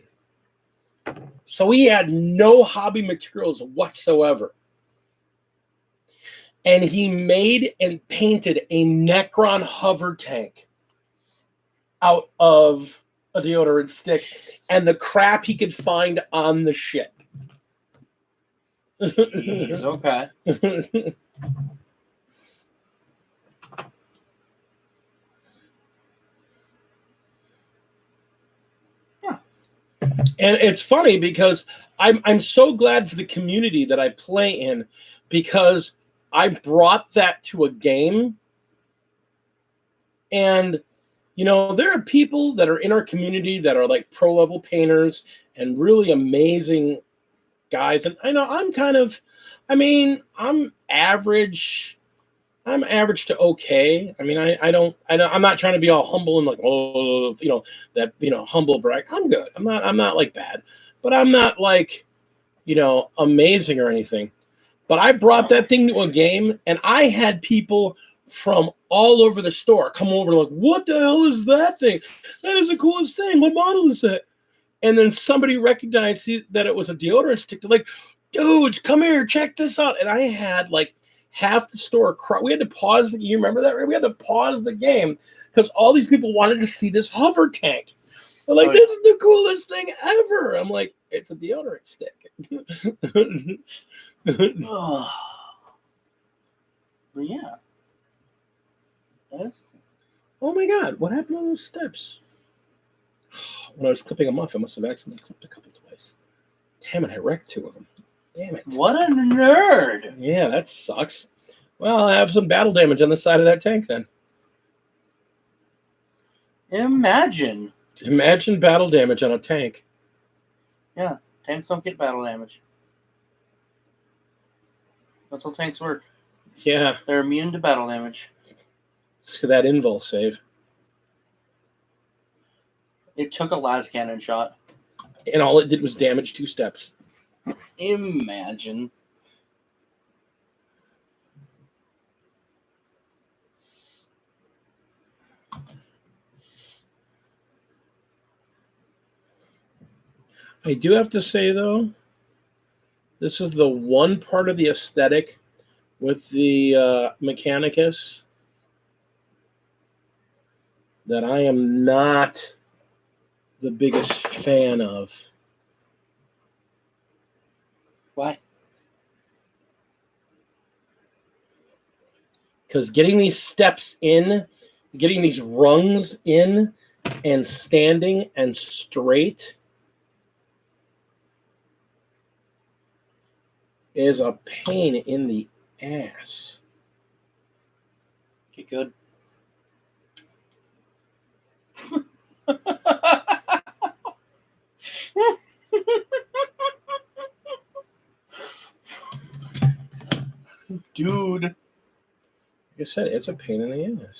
So he had no hobby materials whatsoever. And he made and painted a Necron hover tank out of a deodorant stick and the crap he could find on the ship. Jeez, okay. And it's funny because I'm so glad for the community that I play in, because I brought that to a game. And, you know, there are people that are in our community that are like pro level painters and really amazing guys. And I know I'm average. I'm average to okay. I mean, I'm not trying to be all humble and like, oh, you know, that, you know, humble brag. I'm good. I'm not like bad, but I'm not like, you know, amazing or anything. But I brought that thing to a game, and I had people from all over the store come over like, what the hell is that thing? That is the coolest thing. What model is that? And then somebody recognized that it was a deodorant stick. They're like, dudes, come here, check this out. And I had like half the store. We had to pause. You remember that, right? We had to pause the game because all these people wanted to see this hover tank. They're like, this is the coolest thing ever. I'm like, it's a deodorant stick. But yeah. That's cool. Oh my God, what happened to those steps? When I was clipping them off, I must have accidentally clipped a couple twice. Damn it, I wrecked 2 of them. Damn it. What a nerd. Yeah, that sucks. Well, I have some battle damage on the side of that tank then. Imagine battle damage on a tank. Yeah, tanks don't get battle damage. That's how tanks work. Yeah. They're immune to battle damage. It's that invul save. It took a las cannon shot. And all it did was damage 2 steps. Imagine. I do have to say, though, this is the one part of the aesthetic with the Mechanicus that I am not the biggest fan of. Why? Because getting these steps in, getting these rungs in and standing and straight is a pain in the ass. Get good. Dude. Like I said, it's a pain in the ass.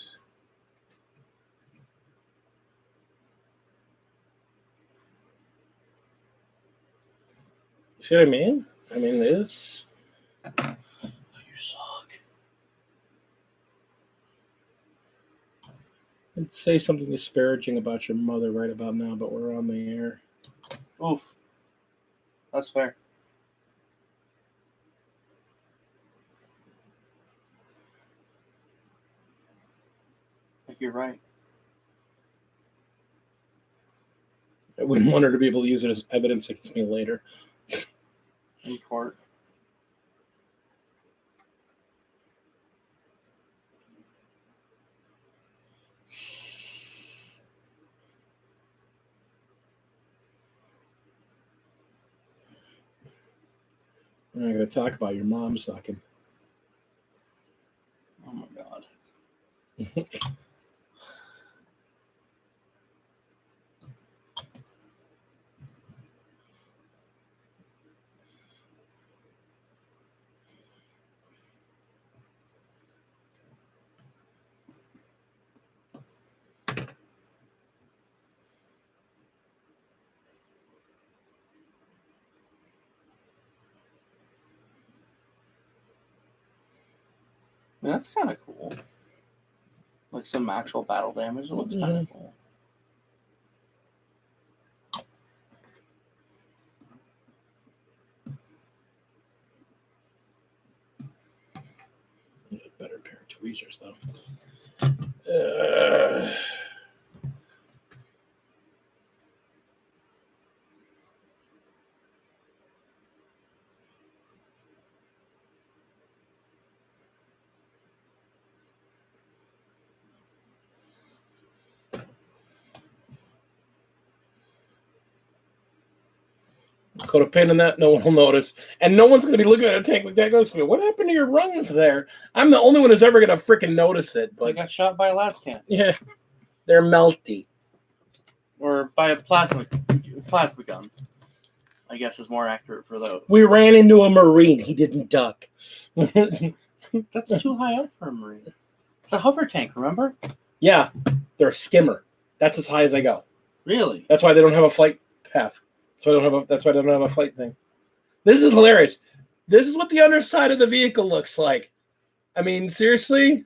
You see what I mean? I mean, it's... You suck. I'd say something disparaging about your mother right about now, but we're on the air. Oof. That's fair. I think you're right. I wouldn't want her to be able to use it as evidence against me later. In court. I'm not going to talk about your mom sucking. Oh my god. I mean, that's kind of cool. Like some actual battle damage. It looks kind of cool. A better pair of tweezers, though. Coat of paint on that, no one will notice. And no one's going to be looking at a tank like that. Goes, what happened to your rungs there? I'm the only one who's ever going to freaking notice it. I But got shot by a latch can. yeah, they're melty. Or by a plasma gun. I guess is more accurate for those. We ran into a Marine. He didn't duck. That's too high up for a Marine. It's a hover tank, remember? Yeah, they're a skimmer. That's as high as they go. Really? That's why they don't have a flight path. That's why they don't have a flight thing. This is hilarious. This is what the underside of the vehicle looks like. I mean, seriously?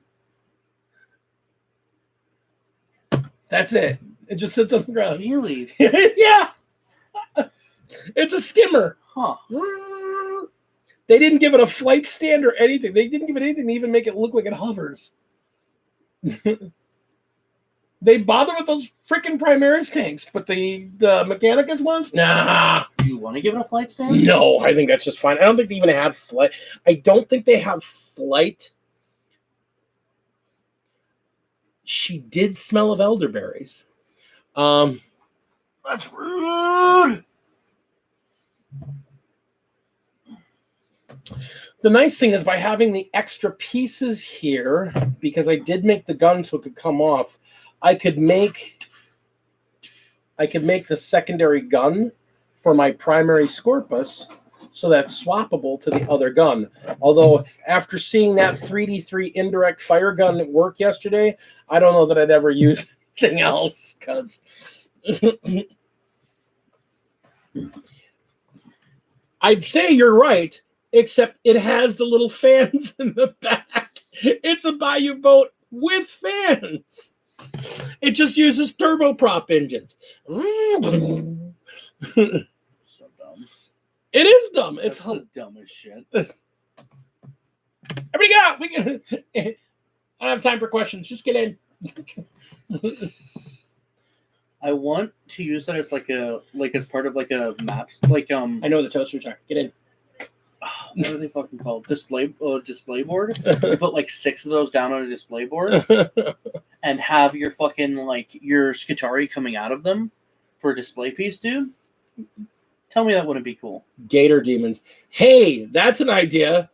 That's it. It just sits on the ground. Really? Yeah. It's a skimmer. Huh. They didn't give it a flight stand or anything. They didn't give it anything to even make it look like it hovers. They bother with those freaking Primaris tanks, but the Mechanicus ones? Nah. Do you want to give it a flight stand? No, I think that's just fine. I don't think they even have flight. I don't think they have flight. She did smell of elderberries. That's rude. The nice thing is by having the extra pieces here, because I did make the gun so it could come off, I could make the secondary gun for my primary Scorpus so that's swappable to the other gun. Although after seeing that 3D3 indirect fire gun work yesterday, I don't know that I'd ever use anything else because I'd say you're right, except it has the little fans in the back. It's a Bayou boat with fans. It just uses turboprop engines. So dumb. It is dumb. It's the dumbest shit. Everybody go. We can. I don't have time for questions. Just get in. I want to use that as as part of like a maps I know the toasters are. Get in. What are they fucking called? Display board. You put like 6 of those down on a display board, and have your fucking your Skitarii coming out of them for a display piece, dude. Tell me that wouldn't be cool. Gator demons. Hey, that's an idea.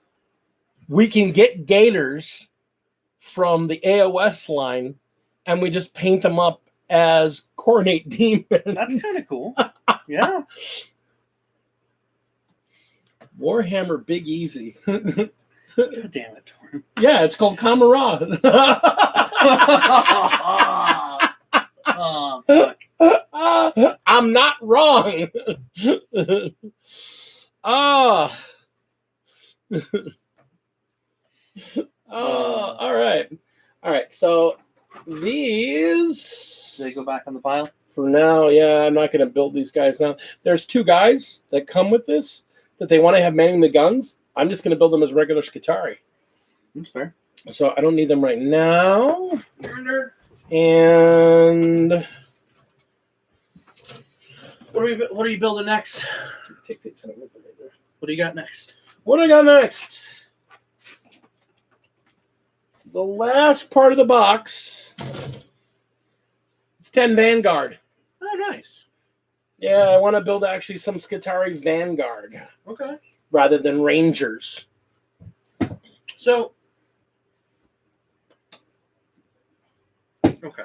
We can get gators from the AOS line, and we just paint them up as coordinate demons. That's kind of cool. Yeah. Warhammer Big Easy. God damn it, Torm. Yeah, it's called Kamara. Oh, fuck. I'm not wrong. Ah. All right. All right. So these. Do they go back on the pile? For now, yeah, I'm not going to build these guys now. There's 2 guys that come with this that they want to have manning the guns. I'm just going to build them as regular Skitari. That's fair. So I don't need them right now. And what are you building next? take these. What do you got next? What do I got next? The last part of the box. It's 10 Vanguard. Oh, nice. Yeah, I want to build actually some Skitari Vanguard Okay. rather than Rangers. So, okay.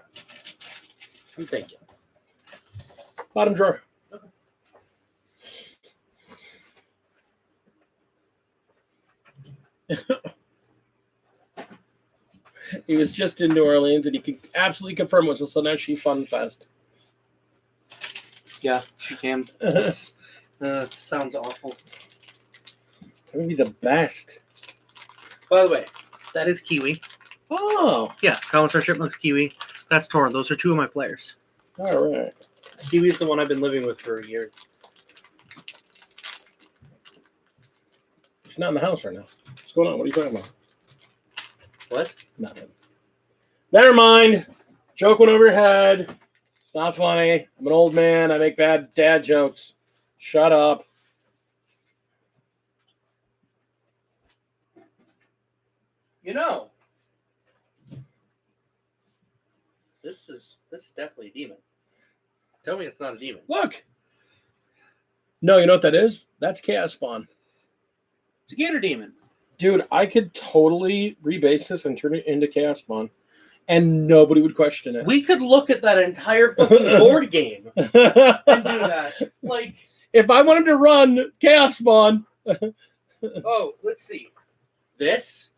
I'm thinking. Bottom drawer. He was just in New Orleans, and he could absolutely confirm it was a Soneshi Fun Fest. Yeah, she can. That sounds awful. That would be the best. By the way, that is Kiwi. Oh, Yeah, Commissar Chipmunk's Kiwi. That's Torn. Those are 2 of my players. all right. Kiwi's the one I've been living with for a year. She's not in the house right now. What's going on? What are you talking about? What? Nothing. Never mind. Joke went over your head. It's not funny. I'm an old man. I make bad dad jokes. Shut up. You know, this is definitely a demon. Tell me it's not a demon. Look. No, you know what that is? That's Chaos Spawn. It's a gator demon. Dude, I could totally rebase this and turn it into Chaos Spawn, and nobody would question it. We could look at that entire fucking board game and do that. Like, if I wanted to run Chaos Spawn. oh, let's see. This.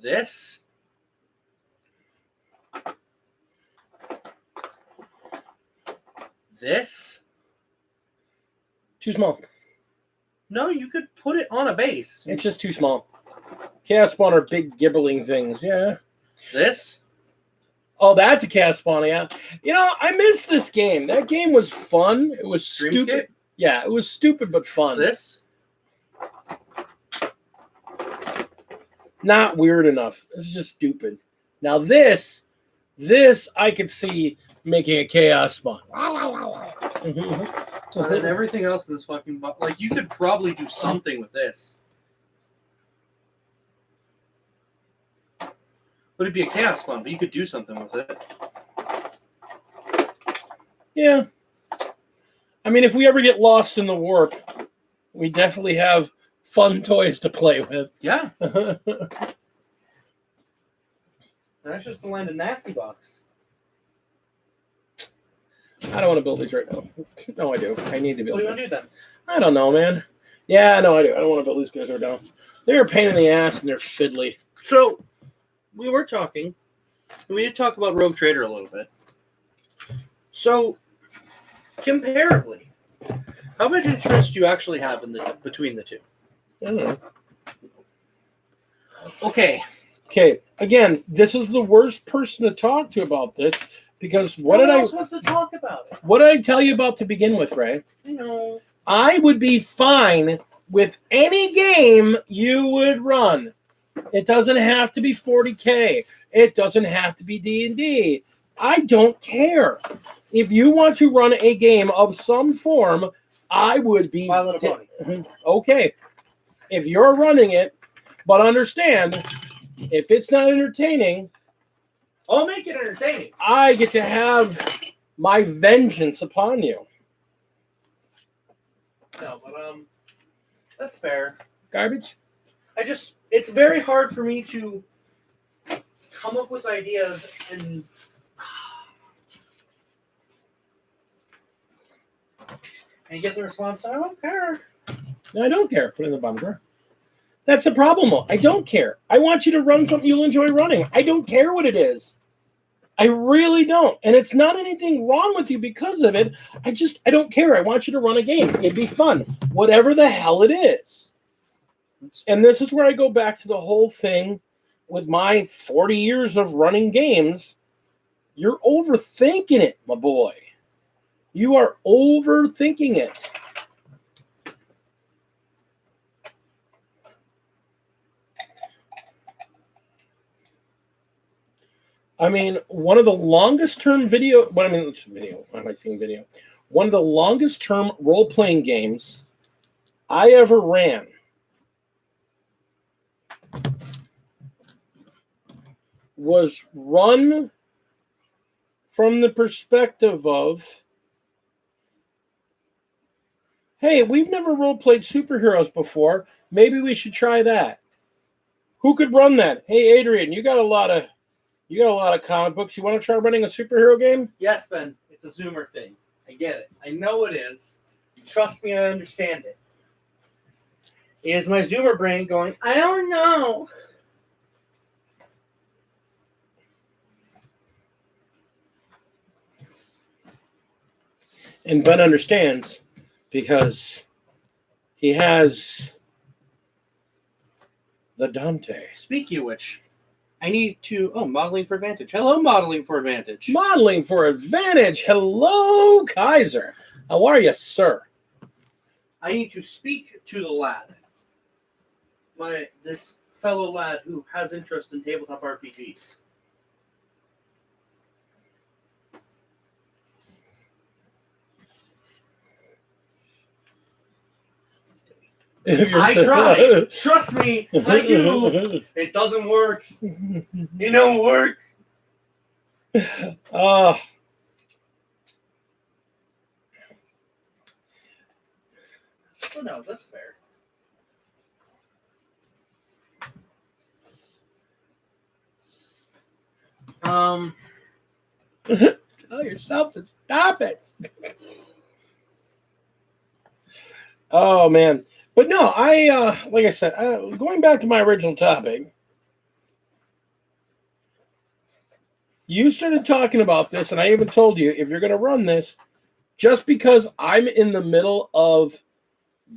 This. This. Too small. No, you could put it on a base. It's just too small. Chaos Spawn are big gibbling things, yeah. This. Oh, that's a Chaos Spawn, yeah. You know, I miss this game. That game was fun. It was stupid. Dreamscape? Yeah, it was stupid but fun. This. Not weird enough. It's just stupid. Now this I could see making a Chaos Spawn. And then everything else in this fucking like you could probably do something with this. Would it be a Chaos Spawn? But you could do something with it. Yeah. I mean, if we ever get lost in the warp, we definitely have fun toys to play with. Yeah. That's just the land of Nasty Box. I don't want to build these right now. No, I do. I need to build What do you them. want to do then? I don't know, man. Yeah, no, I do. I don't want to build these guys right now. They're a pain in the ass and they're fiddly. So, we were talking. We did talk about Rogue Trader a little bit. So, comparably, how much interest do you actually have in between the two? I don't know. Okay. Okay, again, this is the worst person to talk to about this because What else wants to talk about it? what did I tell you about to begin with, Ray? I know. I would be fine with any game you would run. It doesn't have to be 40K. It doesn't have to be D&D. I don't care. If you want to run a game of some form, I would be My Little Pony. okay. If you're running it, but understand, if it's not entertaining, I'll make it entertaining. I get to have my vengeance upon you. No, but that's fair. Garbage? It's very hard for me to come up with ideas and And you get the response, I don't care. No, I don't care. Put it in the bottom drawer. That's the problem, though. I don't care. I want you to run something you'll enjoy running. I don't care what it is. I really don't. And it's not anything wrong with you because of it. I don't care. I want you to run a game. It'd be fun. Whatever the hell it is. And this is where I go back to the whole thing with my 40 years of running games. You're overthinking it, my boy. You are overthinking it. I mean, one of the longest term video. Why am I seeing video? One of the longest term role playing games I ever ran was run from the perspective of, hey, we've never role played superheroes before. Maybe we should try that. Who could run that? Hey, Adrian, you got a lot of comic books. You want to try running a superhero game? Yes, Ben. It's a Zoomer thing. I get it. I know it is. Trust me, I understand it. It is my Zoomer brain going, I don't know. And Ben understands because he has the Dante. Speaking of which, I need to... Oh, Modeling for Advantage. Hello, Modeling for Advantage. Modeling for Advantage. Hello, Kaiser. How are you, sir? I need to speak to the lad. This fellow lad who has interest in tabletop RPGs. I try. Trust me, I do. It doesn't work. It don't work. Oh, no, that's fair. tell yourself to stop it. Oh, man. But no, like I said, going back to my original topic, you started talking about this, and I even told you, if you're going to run this, just because I'm in the middle of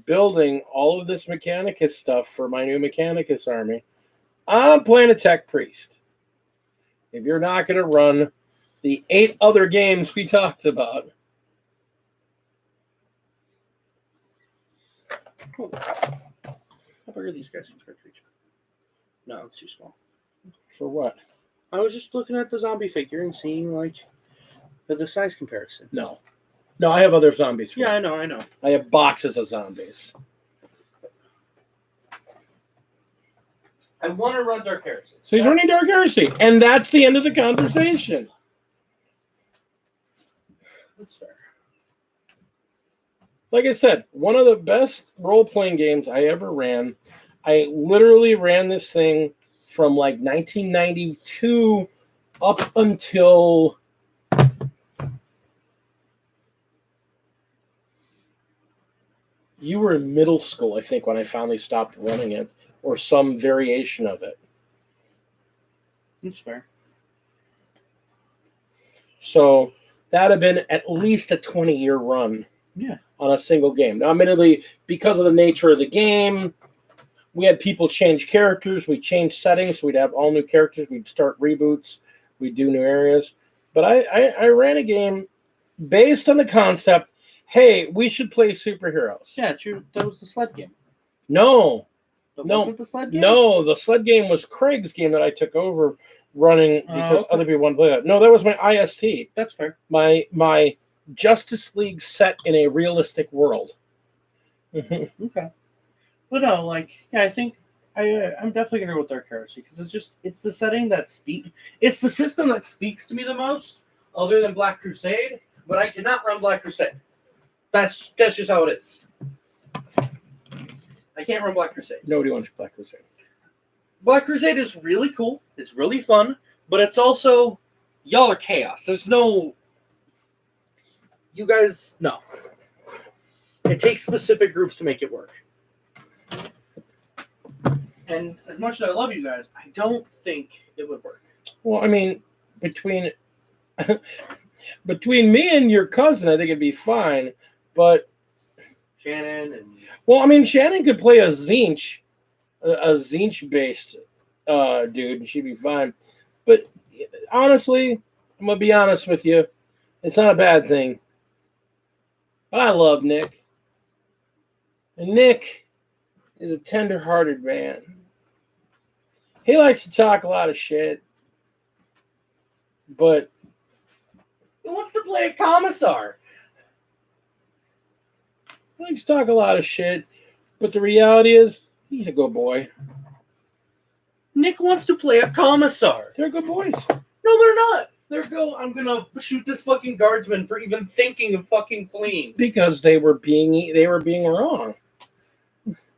building all of this Mechanicus stuff for my new Mechanicus army, I'm playing a tech priest. If you're not going to run the 8 other games we talked about, how big are these guys compared to each other? No, it's too small. For what? I was just looking at the zombie figure and seeing like the size comparison. No, I have other zombies. Yeah, I know. I have boxes of zombies. I want to run Dark Heresy. So he's running Dark Heresy, and that's the end of the conversation. That's fair. Like I said, one of the best role-playing games I ever ran. I literally ran this thing from like 1992 up until you were in middle school, I think, when I finally stopped running it, or some variation of it. That's fair. So that'd have been at least a 20-year run. Yeah. On a single game. Now, admittedly, because of the nature of the game, we had people change characters. We changed settings. So we'd have all new characters. We'd start reboots. We'd do new areas. But I ran a game based on the concept, hey, we should play superheroes. Yeah, true. That was the sled game. No. Wasn't the sled game? No, the sled game was Craig's game that I took over running because other people wanted to play that. No, that was my IST. That's fair. My Justice League set in a realistic world. Okay. But no, I think I'm definitely gonna go with Dark Heresy because it's the setting it's the system that speaks to me the most, other than Black Crusade. But I cannot run Black Crusade. That's just how it is. I can't run Black Crusade. Nobody wants Black Crusade. Black Crusade is really cool. It's really fun, but it's also y'all are chaos. There's no. You guys, no. It takes specific groups to make it work. And as much as I love you guys, I don't think it would work. Well, I mean, between me and your cousin, I think it'd be fine. But Shannon and well, I mean, Shannon could play a Zinch based dude, and she'd be fine. But honestly, I'm gonna be honest with you, it's not a bad thing. But I love Nick, and Nick is a tender-hearted man. He likes to talk a lot of shit, but he wants to play a commissar. He likes to talk a lot of shit, but the reality is, he's a good boy. Nick wants to play a commissar. They're good boys. No, they're not. I'm gonna shoot this fucking guardsman for even thinking of fucking fleeing. Because they were being wrong.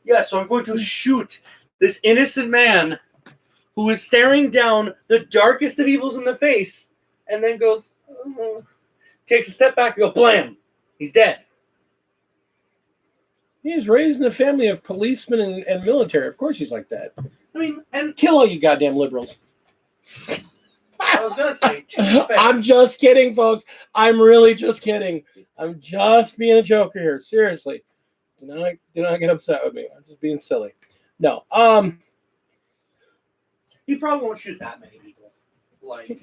Yeah, so I'm going to shoot this innocent man who is staring down the darkest of evils in the face, and then goes, takes a step back and go, blam! He's dead. He's raised in a family of policemen and military. Of course he's like that. I mean, and kill all you goddamn liberals. I was gonna say, I'm just kidding, folks. I'm really just kidding. I'm just being a joker here. Seriously. Do not get upset with me. I'm just being silly. No. He probably won't shoot that many people. Like,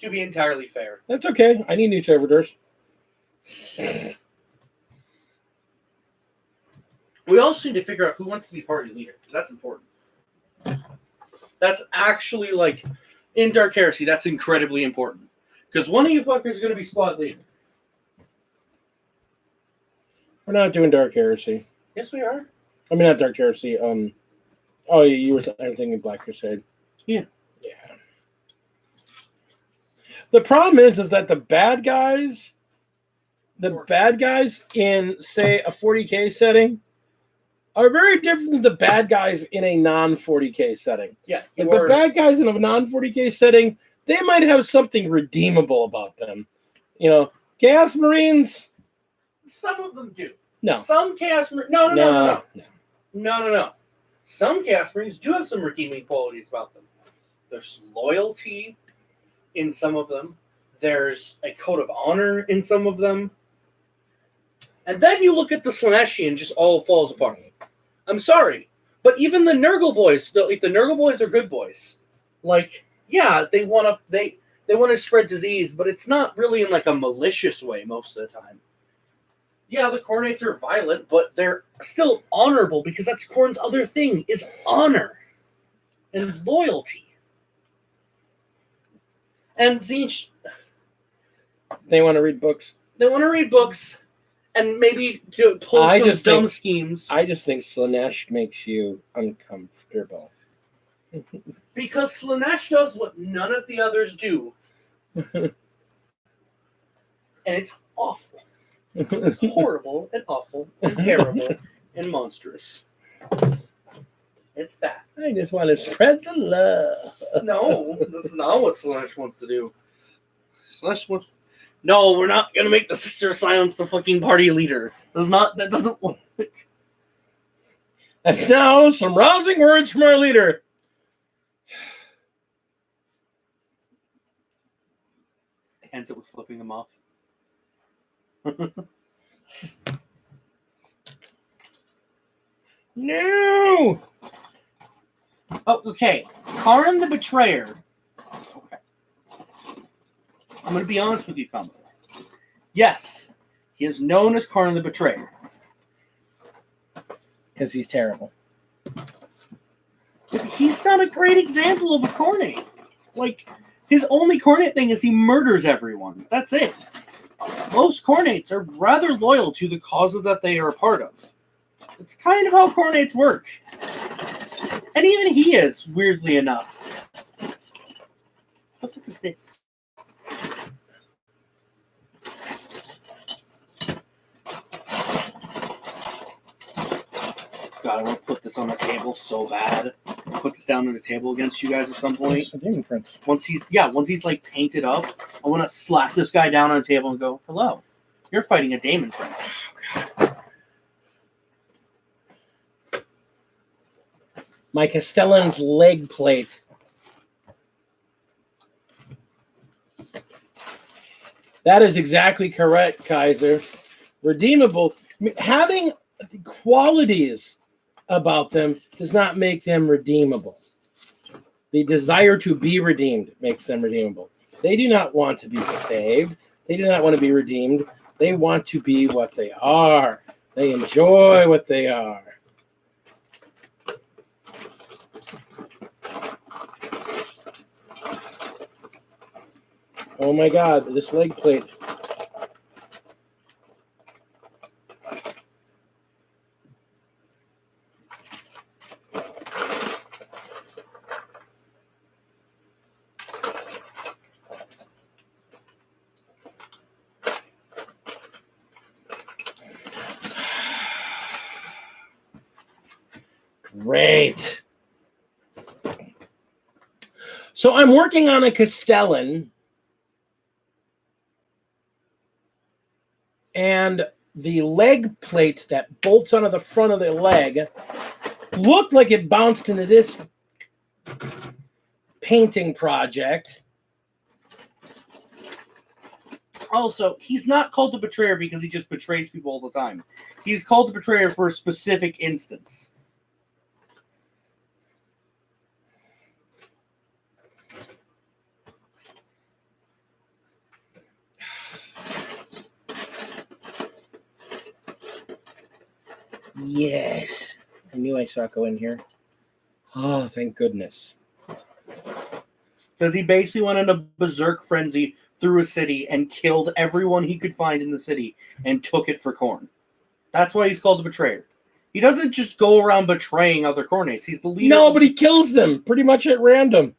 to be entirely fair. That's okay. I need new servitors. We also need to figure out who wants to be party leader. That's important. That's actually, like, in Dark Heresy, that's incredibly important. Because one of you fuckers is going to be squad leader. We're not doing Dark Heresy. Yes, we are. I mean, not Dark Heresy. Oh, you were thinking Black Crusade. Yeah. Yeah. The problem is that the bad guys in, say, a 40K setting are very different than the bad guys in a non-40K setting. Yeah. Like the bad guys in a non-40K setting, they might have something redeemable about them. You know, Chaos Marines. Some of them do. No. Some Chaos Marines. No. Some Chaos Marines do have some redeeming qualities about them. There's loyalty in some of them. There's a code of honor in some of them. And then you look at the Slaneshi and just all falls apart. I'm sorry, but even the Nurgle boys, the Nurgle boys are good boys. Like, yeah, they want to spread disease, but it's not really in like a malicious way most of the time. Yeah, the Khornates are violent, but they're still honorable because that's Khorne's other thing is honor and loyalty. And Tzeentch, they want to read books. They want to read books. And maybe to pull some dumb schemes. I just think Slaanesh makes you uncomfortable. Because Slaanesh does what none of the others do. And it's awful. Horrible and awful and terrible and monstrous. It's bad. I just want to spread the love. No, that's not what Slaanesh wants to do. Slaanesh wants... No, we're not gonna make the Sister of Silence the fucking party leader. That doesn't work. And now some rousing words from our leader. Ends it with flipping them off. No. Oh, okay. Karn the Betrayer. Okay. I'm going to be honest with you, Commodore. Yes, he is known as Karn the Betrayer. Because he's terrible. He's not a great example of a Khornate. Like, his only Khornate thing is he murders everyone. That's it. Most Khornates are rather loyal to the causes that they are a part of. It's kind of how Khornates work. And even he is, weirdly enough. What the fuck is this? God, I want to put this on the table so bad. Put this down on the table against you guys at some point. Once he's like painted up, I want to slap this guy down on the table and go, "Hello, you're fighting a Daemon Prince." My Castellan's leg plate. That is exactly correct, Kaiser. Redeemable. Having qualities about them does not make them redeemable. The desire to be redeemed makes them redeemable. They do not want to be saved. They do not want to be redeemed. They want to be what they are. They enjoy what they are. Oh my God, this leg plate. Great. So I'm working on a Castellan, and the leg plate that bolts onto the front of the leg looked like it bounced into this painting project. Also, he's not called a betrayer because he just betrays people all the time. He's called a betrayer for a specific instance. Yes. I knew I saw it go in here. Oh, thank goodness. Because he basically went in a berserk frenzy through a city and killed everyone he could find in the city and took it for corn. That's why he's called a betrayer. He doesn't just go around betraying other cornates. He's the leader. No, but he kills them pretty much at random.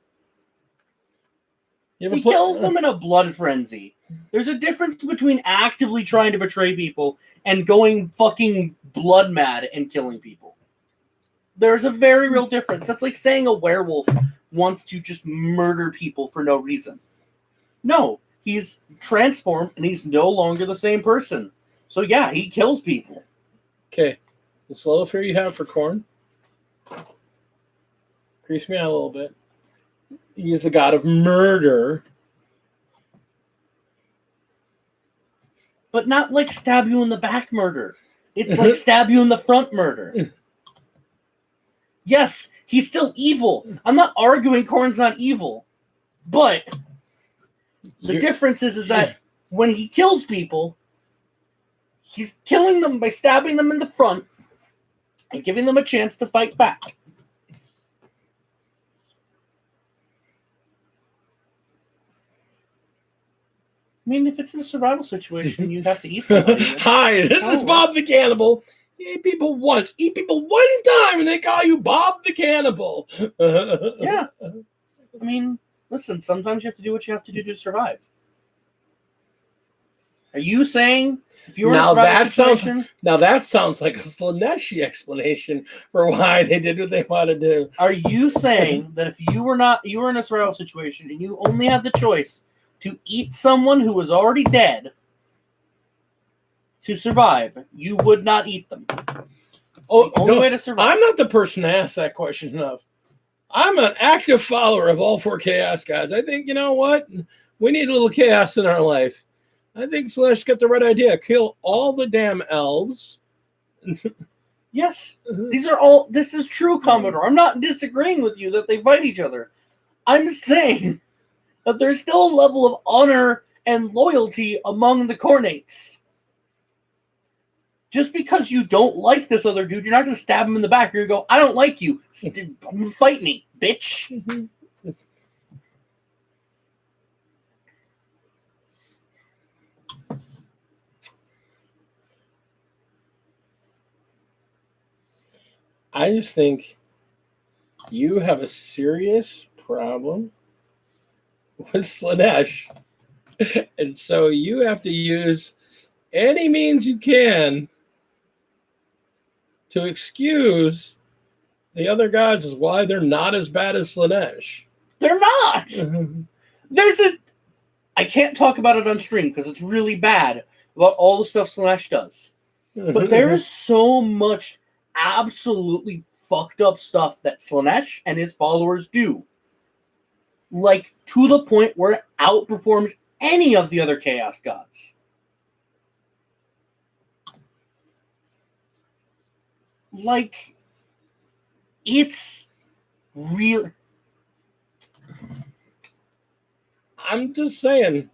He kills them in a blood frenzy. There's a difference between actively trying to betray people and going fucking blood mad and killing people. There's a very real difference. That's like saying a werewolf wants to just murder people for no reason. No, he's transformed and he's no longer the same person. So yeah, he kills people. Okay. The slow fear you have for corn creeps me out a little bit. He is the god of murder. But not like stab you in the back murder. It's like stab you in the front murder. Yes, he's still evil. I'm not arguing Korn's not evil. But the difference is that when he kills people, he's killing them by stabbing them in the front and giving them a chance to fight back. I mean, if it's in a survival situation, you have to eat somebody. Hi, this is Bob the Cannibal. You eat people once. Eat people one time, and they call you Bob the Cannibal. Yeah. I mean, listen, sometimes you have to do what you have to do to survive. Are you saying if you were in a survival situation... Now that sounds like a Slaneshi explanation for why they did what they want to do. Are you saying that if you were in a survival situation and you only had the choice to eat someone who was already dead to survive, you would not eat them? Oh, the only way to survive. I'm not the person to ask that question enough. I'm an active follower of all four chaos gods. I think, you know what? We need a little chaos in our life. I think Slash got the right idea. Kill all the damn elves. Yes. This is true, Commodore. I'm not disagreeing with you that they fight each other. I'm saying that there's still a level of honor and loyalty among the Cornates. Just because you don't like this other dude, you're not going to stab him in the back. You're going to go, I don't like you. Fight me, bitch. I just think you have a serious problem with Slanesh. And so you have to use any means you can to excuse the other gods as why they're not as bad as Slanesh. They're not! I can't talk about it on stream because it's really bad about all the stuff Slanesh does. But there is so much absolutely fucked up stuff that Slanesh and his followers do. Like, to the point where it outperforms any of the other Chaos Gods. Like, it's real. I'm just saying.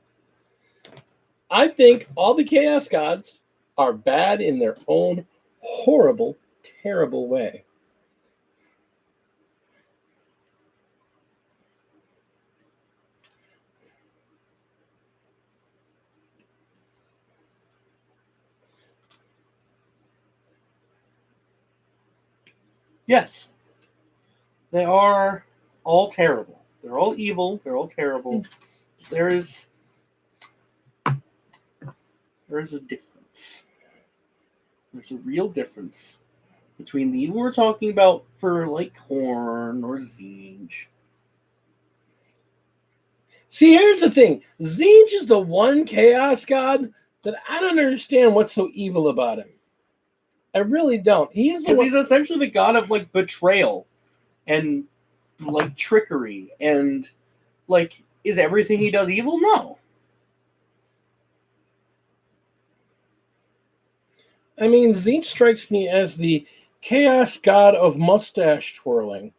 I think all the Chaos Gods are bad in their own horrible, terrible way. Yes. They are all terrible. They're all evil. They're all terrible. There is a difference. There's a real difference between the evil we're talking about for like Horn or Zinj. See, here's the thing. Zinj is the one Chaos God that I don't understand what's so evil about him. I really don't. He's essentially the god of like betrayal and like trickery, and like, is everything he does evil? No. I mean, Zinj strikes me as the Chaos God of mustache twirling.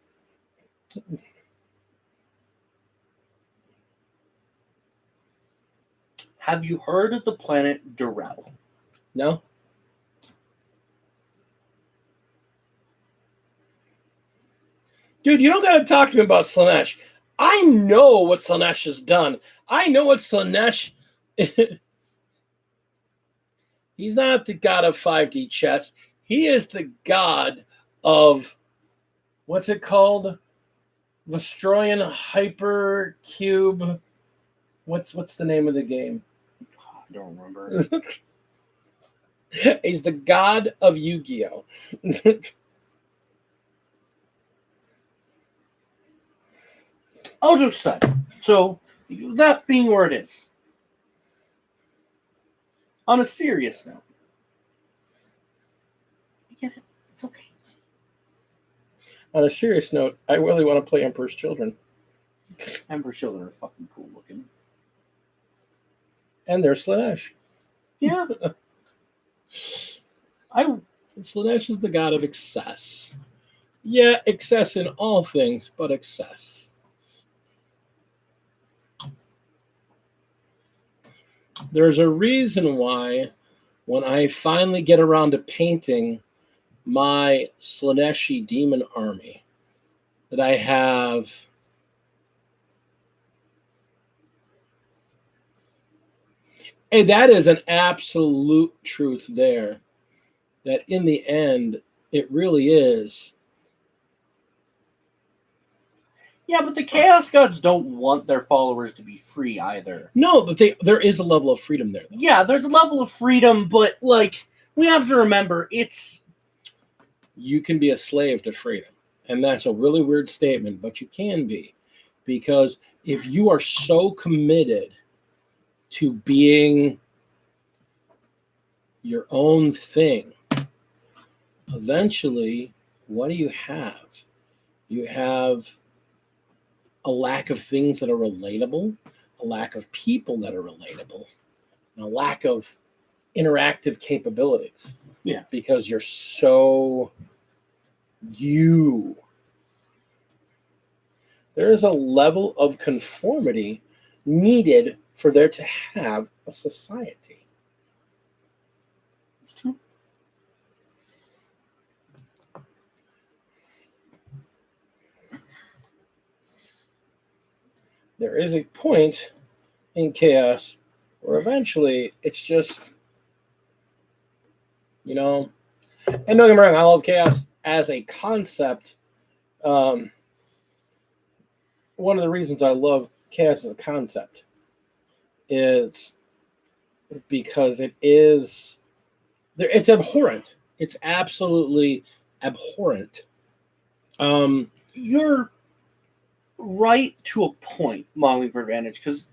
Have you heard of the planet Durrell? No? Dude, you don't got to talk to me about Slanesh. I know what Slanesh has done. I know what Slanesh... He's not the god of 5D chess. He is the god of... What's it called? Vestroyan Hypercube. What's the name of the game? I don't remember. He's the god of Yu-Gi-Oh! I'll just say. So, that being where it is. On a serious note. I get it. It's okay. On a serious note, I really want to play Emperor's Children. Emperor's Children are fucking cool looking. And they're Slanesh. Yeah. Slanesh is the god of excess. Yeah, excess in all things, but excess. There's a reason why when I finally get around to painting my Slaneshi demon army that I have and that is an absolute truth there, that in the end it really is. Yeah, but the Chaos Gods don't want their followers to be free either. No, but there is a level of freedom there, though. Yeah, there's a level of freedom, but like, we have to remember, you can be a slave to freedom. And that's a really weird statement, but you can be. Because if you are so committed to being your own thing, eventually, what do you have? You have a lack of things that are relatable, a lack of people that are relatable, and a lack of interactive capabilities. Yeah. Because you're so you. There is a level of conformity needed for there to have a society. It's true. There is a point in chaos where eventually it's just, and don't get me wrong, I love chaos as a concept. One of the reasons I love chaos as a concept is because it's abhorrent. It's absolutely abhorrent. You're right to a point, modeling for advantage, because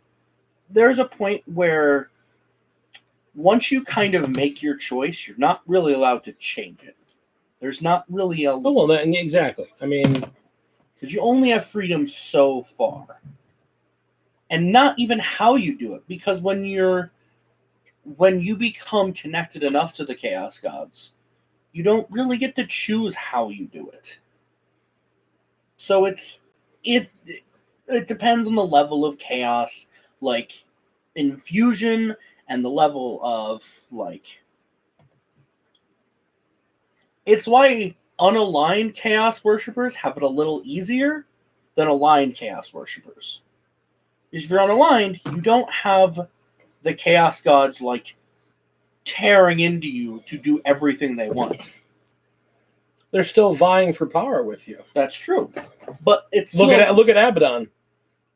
there's a point where once you kind of make your choice, you're not really allowed to change it. There's not really a... Oh, well, then, exactly. I mean... Because you only have freedom so far. And not even how you do it. Because when you become connected enough to the Chaos Gods, you don't really get to choose how you do it. So it depends on the level of chaos, like infusion, and the level of like... It's why unaligned chaos worshippers have it a little easier than aligned chaos worshippers. Because if you're unaligned, you don't have the chaos gods like tearing into you to do everything they want. They're still vying for power with you. That's true, but it's look at Abaddon.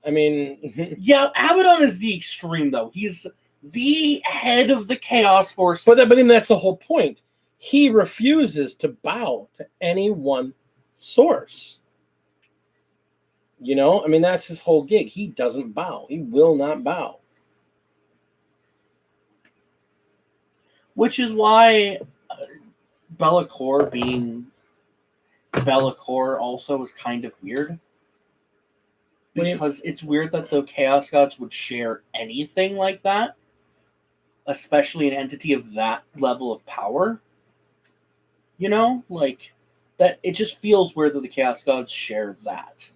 I mean, yeah, Abaddon is the extreme though. He's the head of the chaos forces. But then that's the whole point. He refuses to bow to any one source. You know, I mean, that's his whole gig. He doesn't bow. He will not bow. Which is why Be'lakor being Be'lakor also is kind of weird. Because it's weird that the Chaos Gods would share anything like that. Especially an entity of that level of power. You know? Like, that it just feels weird that the Chaos Gods share that.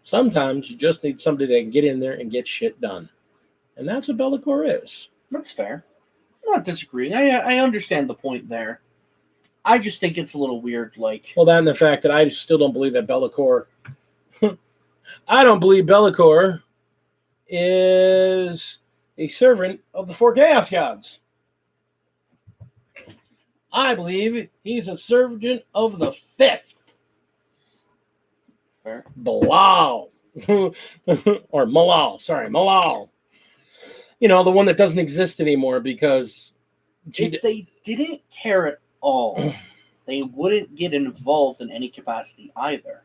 Sometimes you just need somebody that can get in there and get shit done. And that's what Be'lakor is. That's fair. I'm not disagreeing. I understand the point there. I just think it's a little weird, like... Well, that and the fact that I still don't believe that Be'lakor... I don't believe Be'lakor is a servant of the 4 Chaos Gods. I believe he's a servant of the 5th. Fair. Bilal. Or Malal. Sorry, Malal. You know, the one that doesn't exist anymore because... If they didn't care at all, they wouldn't get involved in any capacity either.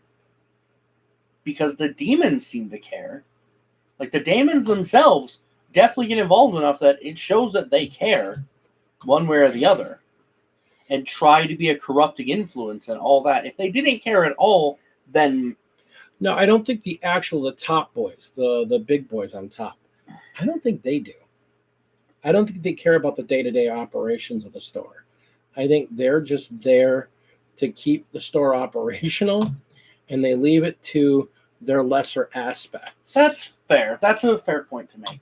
Because the demons seem to care. Like, the demons themselves definitely get involved enough that it shows that they care one way or the other. And try to be a corrupting influence and all that. If they didn't care at all, then... No, I don't think the top boys, the big boys on top, I don't think they do. I don't think they care about the day-to-day operations of the store. I think they're just there to keep the store operational, and they leave it to their lesser aspects. That's fair. That's a fair point to make.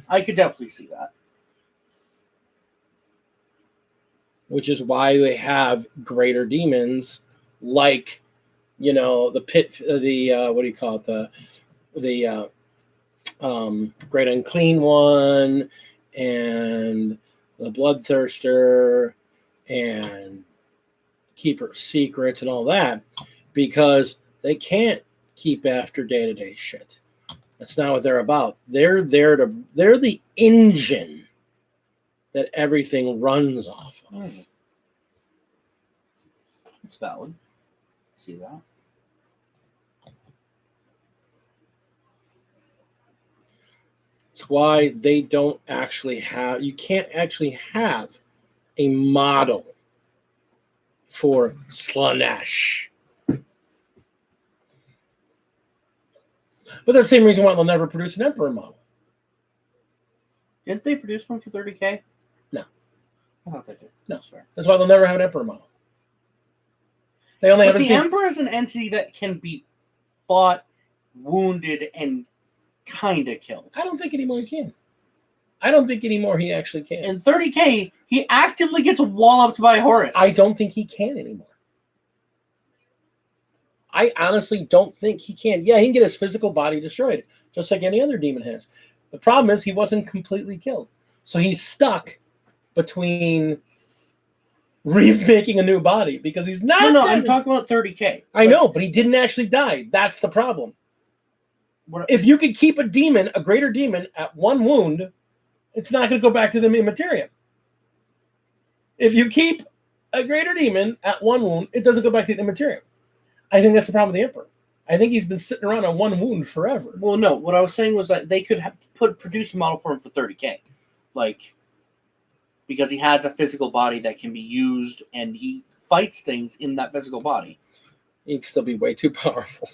I could definitely see that. Which is why they have greater demons like, you know, the pit, what do you call it? The great unclean one, and the bloodthirster, and keeper of secrets, and all that, because they can't keep after day-to-day shit. That's not what they're about. They're the engine that everything runs off of. It's valid. See that. It's why they don't actually have, you can't actually have a model for Slanesh. But that's the same reason why they'll never produce an Emperor model. Didn't they produce one for 30K? No. I thought they did. No. That's why they'll never have an Emperor model. They only have the Emperor is an entity that can be fought, wounded, and kind of killed. I don't think anymore he can. I don't think anymore he actually can. In 30K, he actively gets walloped by Horus. I don't think he can anymore. I honestly don't think he can. Yeah, he can get his physical body destroyed, just like any other demon has. The problem is he wasn't completely killed. So he's stuck between remaking a new body because he's not. No, I'm talking about 30K. I know, but he didn't actually die. That's the problem. If you could keep a greater demon, at one wound, it's not going to go back to the Immaterium. If you keep a greater demon at one wound, it doesn't go back to the Immaterium. I think that's the problem with the Emperor. I think he's been sitting around on one wound forever. Well, no. What I was saying was that they could produce a model for him for 30K. like, because he has a physical body that can be used, and he fights things in that physical body. He'd still be way too powerful.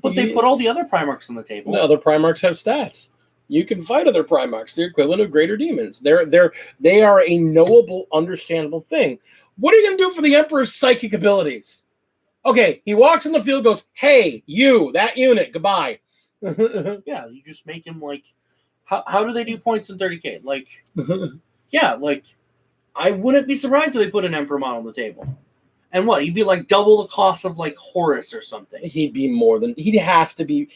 But they put all the other Primarchs on the table. The other Primarchs have stats. You can fight other Primarchs, the equivalent of greater demons. They are a knowable, understandable thing. What are you going to do for the Emperor's psychic abilities? Okay, he walks in the field, goes, "Hey, you, that unit, goodbye." Yeah, you just make him like, how do they do points in 30K? Like, yeah, like, I wouldn't be surprised if they put an Emperor model on the table. And what? He'd be like double the cost of like Horus or something. He'd have to be.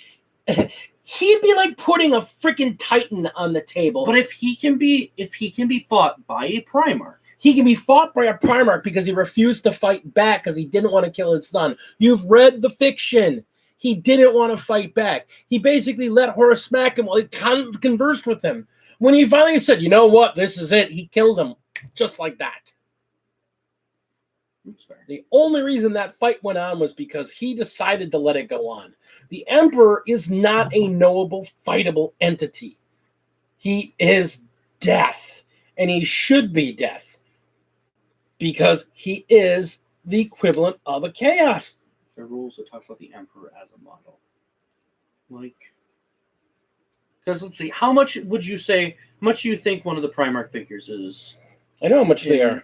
He'd be like putting a freaking Titan on the table. But if he can be fought by a Primarch. He can be fought by a Primarch because he refused to fight back because he didn't want to kill his son. You've read the fiction. He didn't want to fight back. He basically let Horus smack him while he conversed with him. When he finally said, "You know what? This is it," he killed him just like that. That's fair. The only reason that fight went on was because he decided to let it go on. The Emperor is not a knowable, fightable entity. He is death, and he should be death. Because he is the equivalent of a chaos. There are rules that talk about the Emperor as a model. Like, because let's see, how much would you say, how much do you think one of the Primarch figures is? I know how much they are.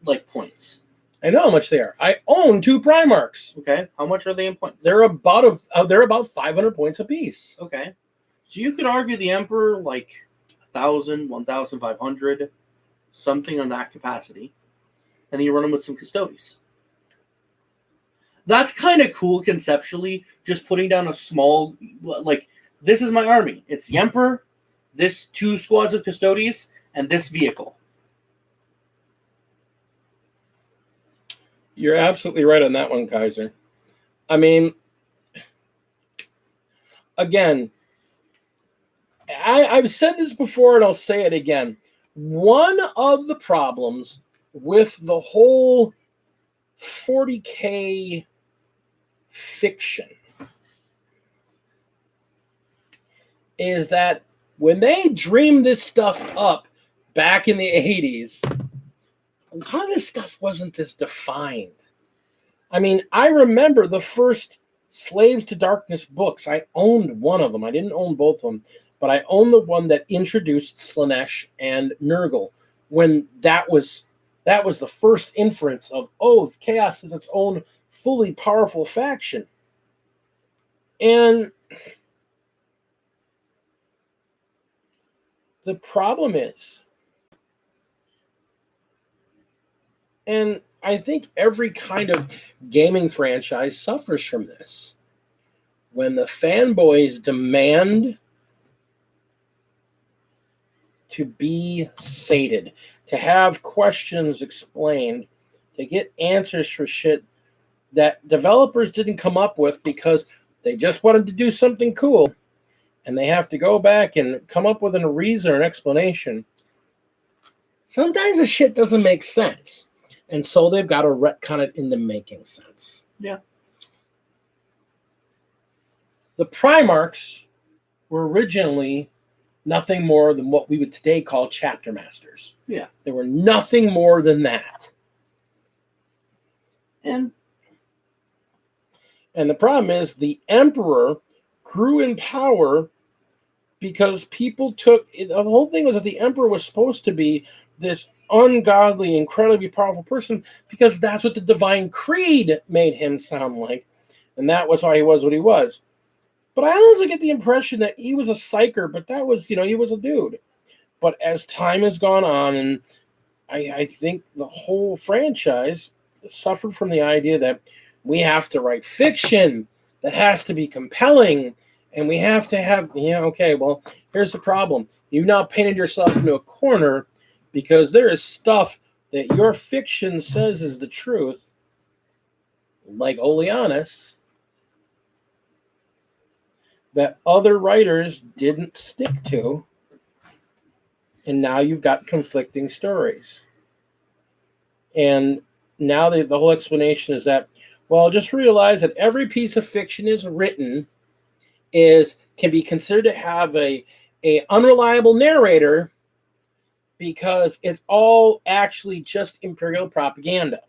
Like points. I know how much they are. I own 2 Primarchs. Okay, how much are they in points? They're about 500 points apiece. Okay, so you could argue the Emperor like 1,000, 1,500, something on that capacity. And then you run them with some Custodes. That's kind of cool conceptually, just putting down a small, like, this is my army. It's the Emperor, this 2 squads of Custodes, and this vehicle. You're absolutely right on that one, Kaiser. I mean, again, I've said this before and I'll say it again. One of the problems with the whole 40K fiction is that when they dreamed this stuff up back in the 80s, a lot of this stuff wasn't this defined. I mean, I remember the first Slaves to Darkness books. I owned one of them. I didn't own both of them, but I owned the one that introduced Slaanesh and Nurgle when that was the first inference of, oh, Chaos is its own fully powerful faction. And the problem is, and I think every kind of gaming franchise suffers from this, when the fanboys demand to be sated, to have questions explained, to get answers for shit that developers didn't come up with because they just wanted to do something cool, and they have to go back and come up with a reason or an explanation. Sometimes the shit doesn't make sense, and so they've got to retcon it into making sense. Yeah. The Primarchs were originally nothing more than what we would today call chapter masters. Yeah. They were nothing more than that. And the problem is the Emperor grew in power because people took... The whole thing was that the Emperor was supposed to be this ungodly, incredibly powerful person because that's what the Divine Creed made him sound like. And that was why he was what he was. But I honestly get the impression that he was a psyker, but that was, he was a dude. But as time has gone on, and I think the whole franchise suffered from the idea that we have to write fiction that has to be compelling, and we have to have, okay, well, here's the problem. You've now painted yourself into a corner because there is stuff that your fiction says is the truth, like Oleanus, that other writers didn't stick to, and now you've got conflicting stories. And now the whole explanation is that, well, just realize that every piece of fiction is written can be considered to have a unreliable narrator because it's all actually just Imperial propaganda.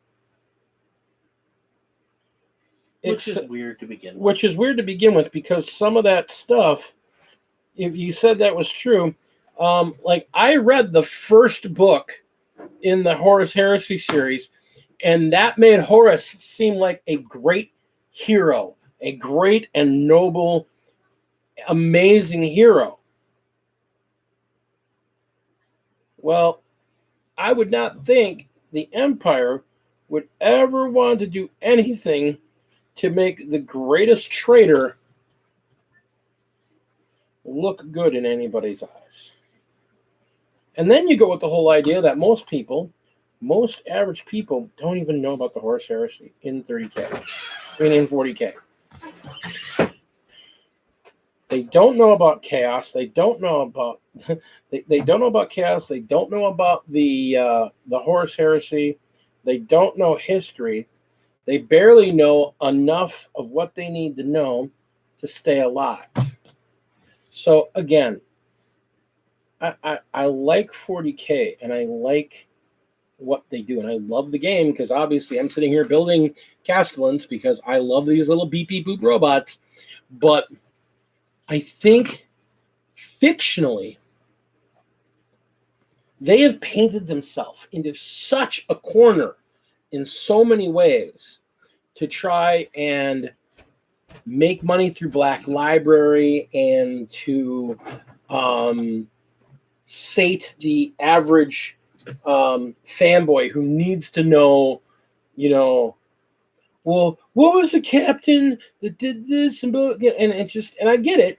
Which is weird to begin with. Which is weird to begin with, because some of that stuff, if you said that was true, like I read the first book in the Horus Heresy series, and that made Horus seem like a great hero, a great and noble, amazing hero. Well, I would not think the Empire would ever want to do anything to make the greatest traitor look good in anybody's eyes. And then you go with the whole idea that most average people don't even know about the Horus Heresy in 30K. I mean, in 40K. They don't know about chaos. They don't know about they don't know about chaos. They don't know about the Horus Heresy. They don't know history. They barely know enough of what they need to know to stay alive. So again, I like 40K, and I like what they do, and I love the game, because obviously I'm sitting here building Castellans because I love these little beep beep boop robots. But I think fictionally they have painted themselves into such a corner in so many ways to try and make money through Black Library and to sate the average fanboy who needs to know, well, what was the captain that did this? And I get it.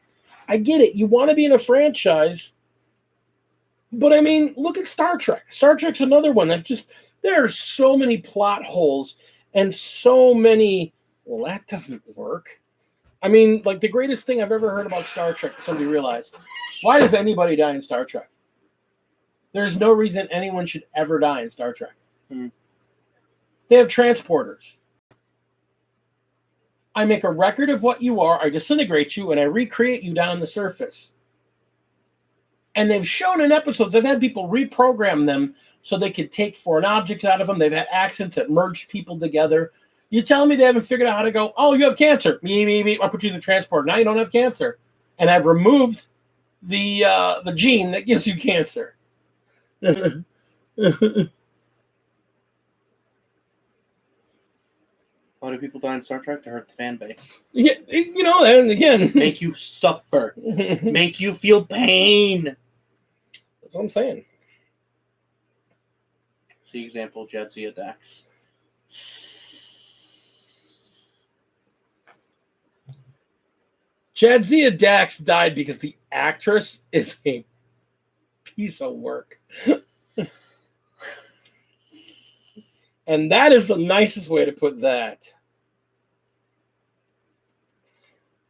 You want to be in a franchise, but I mean, look at Star Trek. Star Trek's another one that there are so many plot holes and so many, well, that doesn't work. I mean, like the greatest thing I've ever heard about Star Trek, somebody realized, why does anybody die in Star Trek? There's no reason anyone should ever die in Star Trek. Mm-hmm. They have transporters. I make a record of what you are, I disintegrate you, and I recreate you down on the surface. And they've shown in episodes, they've had people reprogram them so they could take foreign objects out of them. They've had accents that merged people together. You tell me they haven't figured out how to go, oh, you have cancer. I'll put you in the transporter. Now you don't have cancer. And I've removed the gene that gives you cancer. Why do people die in Star Trek? To hurt the fan base. Yeah, and again, make you suffer, make you feel pain. That's what I'm saying. See example, Jadzia Dax. Jadzia Dax died because the actress is a piece of work. And that is the nicest way to put that.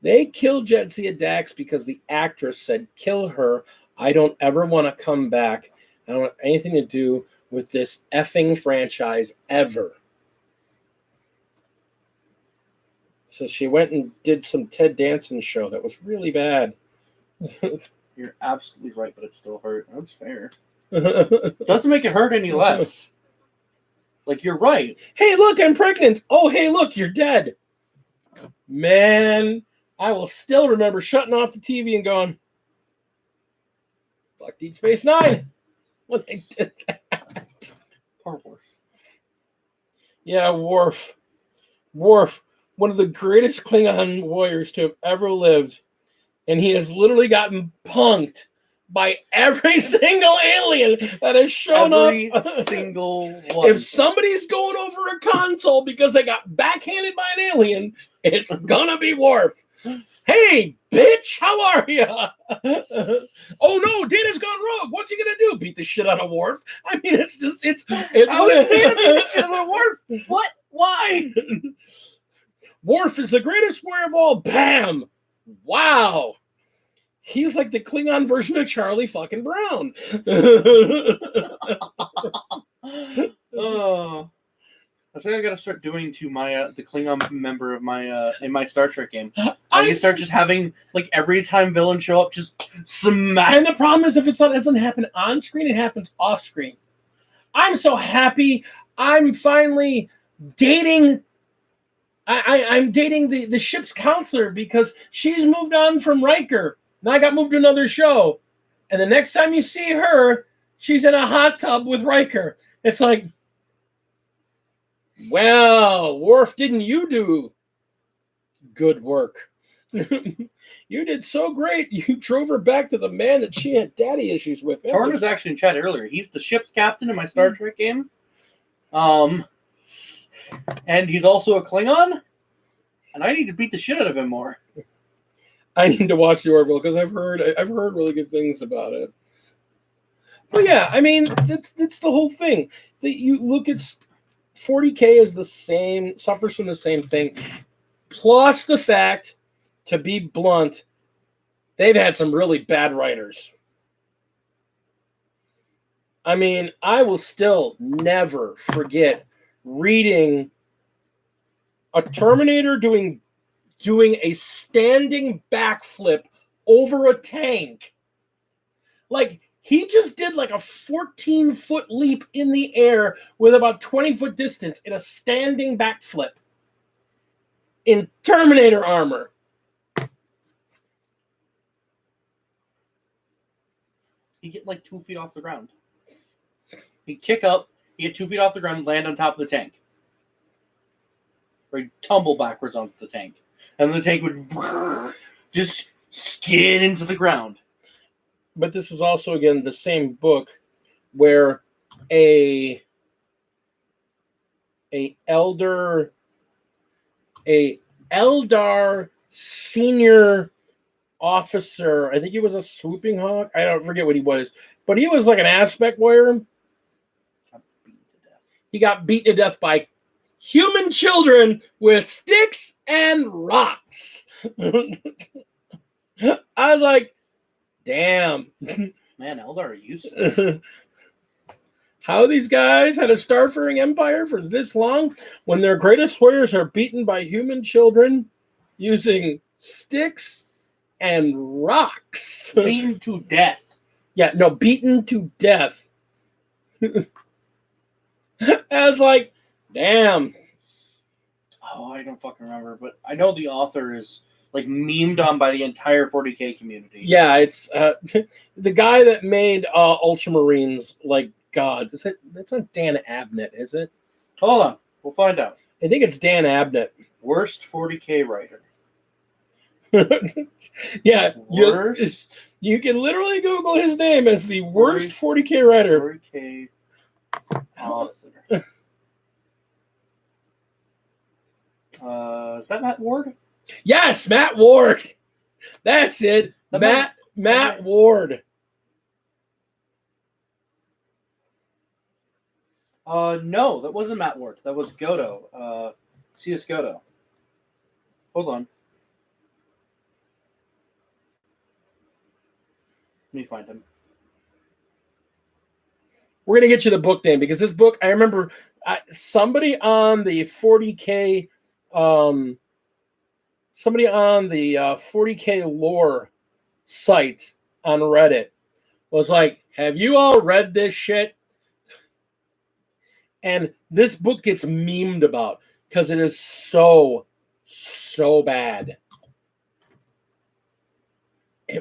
They killed Jadzia Dax because the actress said, kill her. I don't ever want to come back. I don't have anything to do with this effing franchise ever. So she went and did some Ted Danson show that was really bad. You're absolutely right, but it still hurt. That's fair. Doesn't make it hurt any less. Like, you're right. Hey, look, I'm pregnant. Oh, hey, look, you're dead. Man, I will still remember shutting off the TV and going, fuck Deep Space Nine. When they did that. Poor Worf. Yeah, Worf. Worf, one of the greatest Klingon warriors to have ever lived. And he has literally gotten punked by every single alien that has shown up. Every single one. If somebody's going over a console because they got backhanded by an alien, it's gonna be Worf. Hey, bitch, how are you? Oh no, Data's gone rogue. What's he gonna do? Beat the shit out of Worf? I mean, it's how is Data beat the shit out of Worf? What? Why? Worf is the greatest warrior of all. Bam! Wow. He's like the Klingon version of Charlie fucking Brown. Oh. That's what I gotta start doing to my the Klingon member of my in my Star Trek game. I need to start just having like every time villains show up, just smack. And the problem is if it doesn't happen on screen, it happens off screen. I'm so happy. I'm finally dating. I'm dating the ship's counselor because she's moved on from Riker. Now I got moved to another show. And the next time you see her, she's in a hot tub with Riker. It's like, well, Worf, didn't you do good work? You did so great. You drove her back to the man that she had daddy issues with. Torn was actually in chat earlier. He's the ship's captain in my Star Trek game. And he's also a Klingon. And I need to beat the shit out of him more. I need to watch the Orville because I've heard really good things about it. But yeah, I mean that's the whole thing. That you look at 40K is the same, suffers from the same thing. Plus the fact, to be blunt, they've had some really bad writers. I mean, I will still never forget reading a Terminator doing a standing backflip over a tank. Like, he just did like a 14-foot leap in the air with about 20-foot distance in a standing backflip in Terminator armor. He'd get like 2 feet off the ground. He'd kick up, he'd get 2 feet off the ground, land on top of the tank. Or he'd tumble backwards onto the tank. And the tank would just skid into the ground. But this is also, again, the same book where a Eldar senior officer, I think he was a swooping hawk. I don't forget what he was, but he was like an aspect warrior. He got beaten to death by human children with sticks and rocks. I was like, damn. Man, Eldar are useless. How these guys had a starfaring empire for this long when their greatest warriors are beaten by human children using sticks and rocks. Beaten to death. Yeah, no, beaten to death. I was like, damn. Oh, I don't fucking remember, but I know the author is like memed on by the entire 40K community. Yeah, it's the guy that made Ultramarines like gods. That's not Dan Abnett, is it? Hold on, we'll find out. I think it's Dan Abnett. Worst 40K writer. Yeah, worst. You can literally Google his name as the worst 40K writer. 40K author. Is that Matt Ward? Yes, Matt Ward. That's it. Matt Ward. No, that wasn't Matt Ward. That was Godo. CS Godo. Hold on. Let me find him. We're going to get you the book name because this book, I remember somebody on the 40K 40K lore site on Reddit was like, have you all read this shit? And this book gets memed about because it is so bad.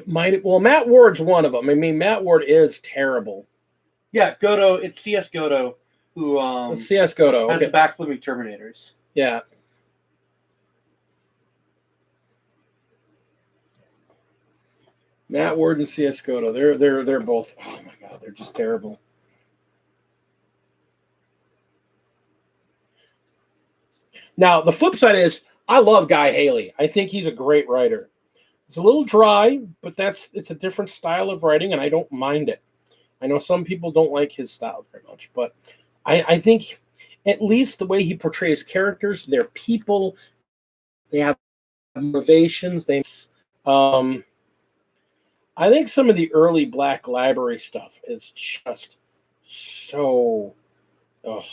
Matt Ward's one of them. I mean, Matt Ward is terrible. Yeah, Godo. It's CS Godo who CS Godo has backflipping Terminators. Yeah. Matt Ward and CS Godo. They're both. Oh my god, they're just terrible. Now the flip side is I love Guy Haley. I think he's a great writer. It's a little dry, but it's a different style of writing, and I don't mind it. I know some people don't like his style very much, but I think at least the way he portrays characters, they're people, they have motivations. I think some of the early Black Library stuff is just so. Ugh.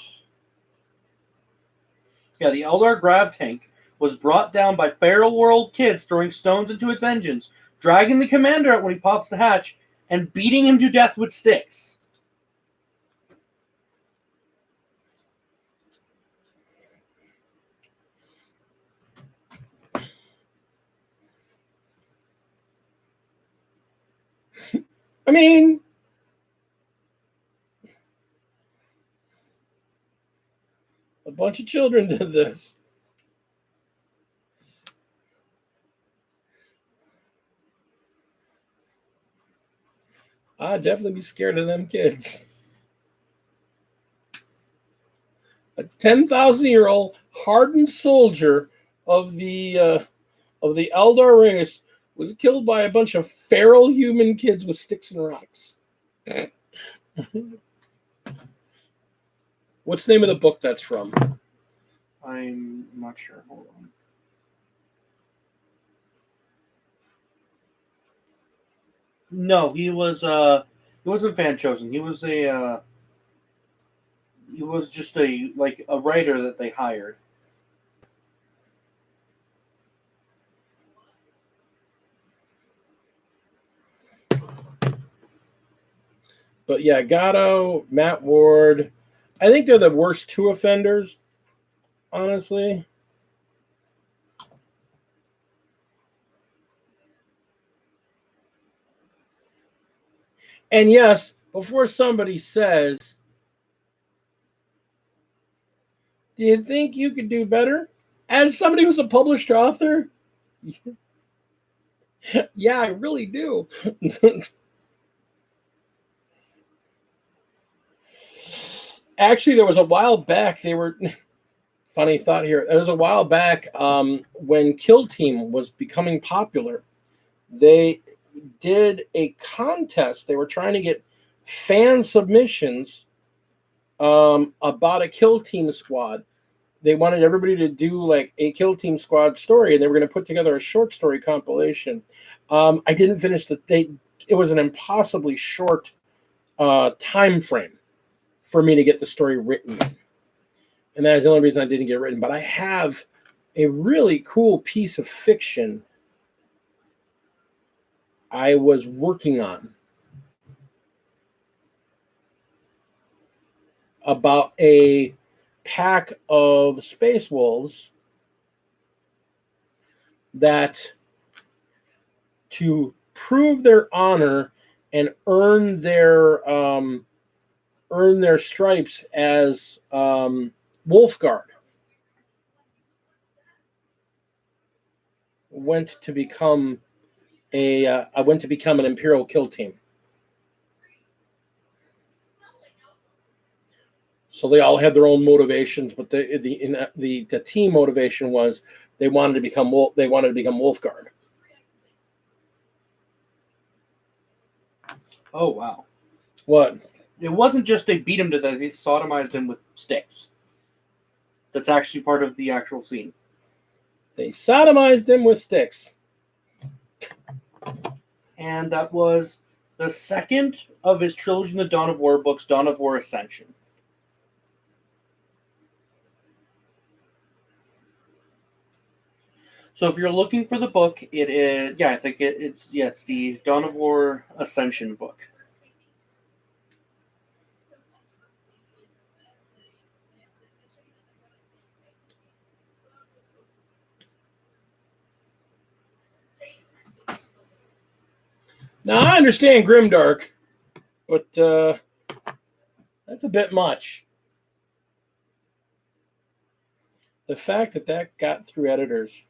Yeah, the Eldar grav tank was brought down by feral world kids throwing stones into its engines, dragging the commander out when he pops the hatch, and beating him to death with sticks. I mean, a bunch of children did this. I'd definitely be scared of them kids. A 10,000-year-old hardened soldier of the Eldar race was killed by a bunch of feral human kids with sticks and rocks. What's the name of the book that's from? I'm not sure. Hold on. No, he wasn't fan chosen. He was just a writer that they hired. But yeah, Gatto, Matt Ward, I think they're the worst two offenders, honestly. And yes, before somebody says, do you think you could do better? As somebody who's a published author, yeah, I really do. Actually, there was a while back, funny thought here. There was a while back when Kill Team was becoming popular. They did a contest. They were trying to get fan submissions about a Kill Team squad. They wanted everybody to do like a Kill Team squad story, and they were going to put together a short story compilation. I didn't finish it was an impossibly short time frame for me to get the story written. And that is the only reason I didn't get it written. But I have a really cool piece of fiction I was working on about a pack of space wolves that, to prove their honor and earn their stripes as Wolf Guard, went to become an Imperial kill team. So they all had their own motivations, but the team motivation was they wanted to become Wolf Guard. Oh wow! What? It wasn't just they beat him to death; they sodomized him with sticks. That's actually part of the actual scene. They sodomized him with sticks. And that was the second of his trilogy in the Dawn of War books, Dawn of War Ascension. So if you're looking for the book, it is, I think it's the Dawn of War Ascension book. Now, I understand Grimdark, but that's a bit much. The fact that got through editors,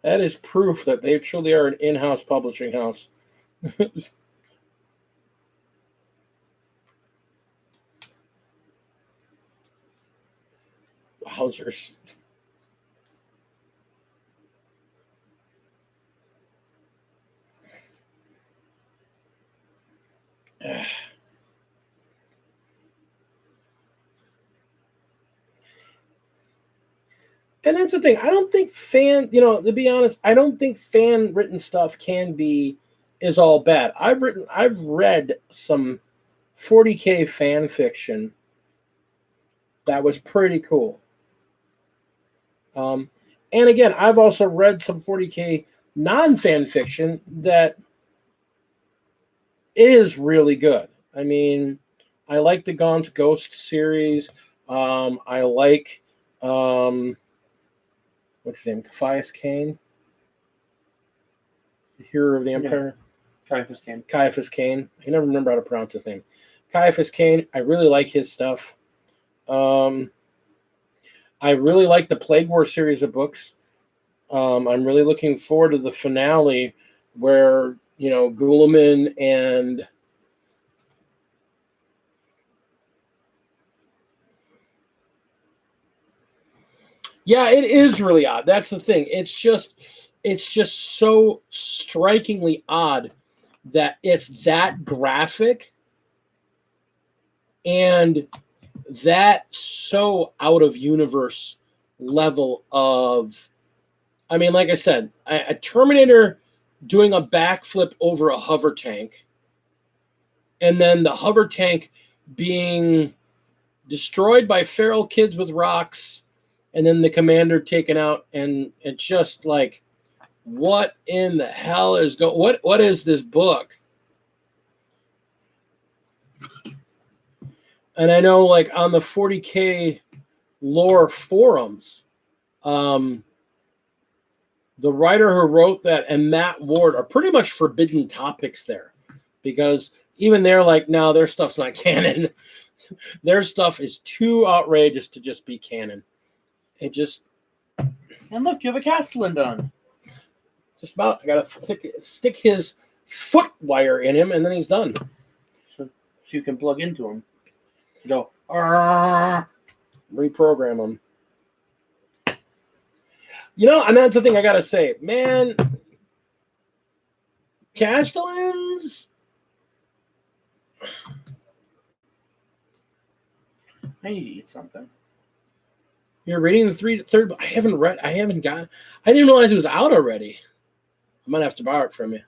that is proof that they truly are an in-house publishing house. Wowzers. And that's the thing. I don't think to be honest, I don't think fan written stuff is all bad. I've read some 40K fan fiction that was pretty cool. And again, I've also read some 40K non-fan fiction that is really good. I mean, I like the Gaunt's Ghost series. I like what's his name? Caiaphas Cain, the Hero of the Empire. Caiaphas Cain. Caiaphas Cain. I can never remember how to pronounce his name. Caiaphas Cain. I really like his stuff. I really like the Plague War series of books. I'm really looking forward to the finale where, Guilliman and yeah, it is really odd. That's the thing. It's just so strikingly odd that it's that graphic and that so out of universe level of, I mean, like I said, a Terminator doing a backflip over a hover tank, and then the hover tank being destroyed by feral kids with rocks, and then the commander taken out, and it's just like, what in the hell is going? What is this book? And I know, like, on the 40K lore forums, the writer who wrote that and Matt Ward are pretty much forbidden topics there, because even they're like, no, their stuff's not canon. Their stuff is too outrageous to just be canon. It just... And look, you have a Castellan done. Just about. I got to stick his foot wire in him, and then he's done. So you can plug into him. Go. Reprogram him. And that's the thing I got to say. Man, Castellans... I need to eat something. You're reading the third book. I didn't realize it was out already. I might have to borrow it from you.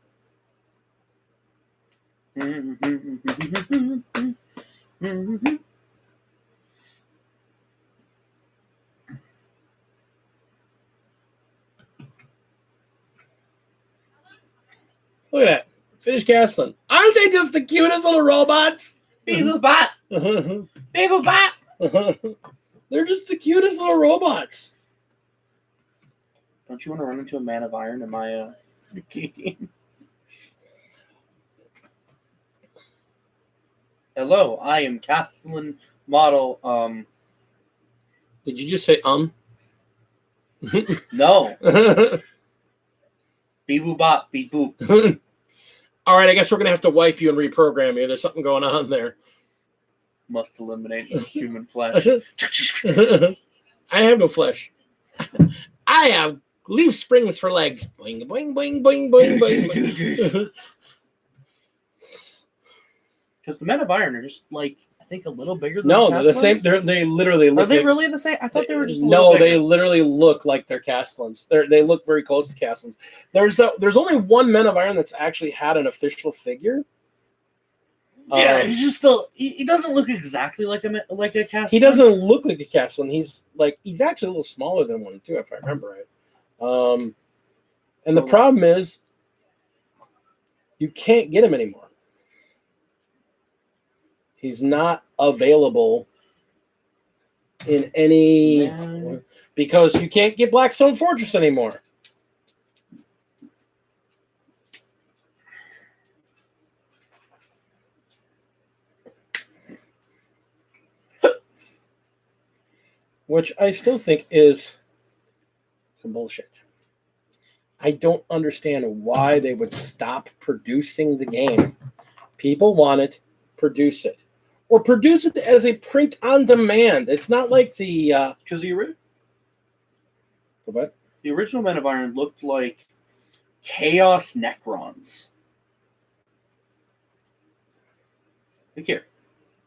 Look at that. Finished Castellan. Aren't they just the cutest little robots? Beeble-bot! Beeble-bot! They're just the cutest little robots. Don't you want to run into a man of iron in my game? Hello, I am Castellan model. Did you just say No. Beep-boop-bop, beep-boop. All right, I guess we're going to have to wipe you and reprogram you. There's something going on there. Must eliminate human flesh. I have no flesh. I have leaf springs for legs. Boing, boing, boing, boing, boing, boing. Because the Men of Iron are just like, I think, a little bigger than no, they're the same. They literally look. Are they really the same? I thought they were just. They literally look like they're Castellans. They look very close to Castellans. There's only one Men of Iron that's actually had an official figure. Yeah, he's just still. He doesn't look exactly like a Castellan. He doesn't look like a Castellan. He's actually a little smaller than one too, if I remember right. And the problem is, you can't get him anymore. He's not available in any because you can't get Blackstone Fortress anymore. Which I still think is some bullshit. I don't understand why they would stop producing the game. People want it, produce it. Or produce it as a print on demand. It's not like the... Because the what? The original Men of Iron looked like Chaos Necrons. Look here.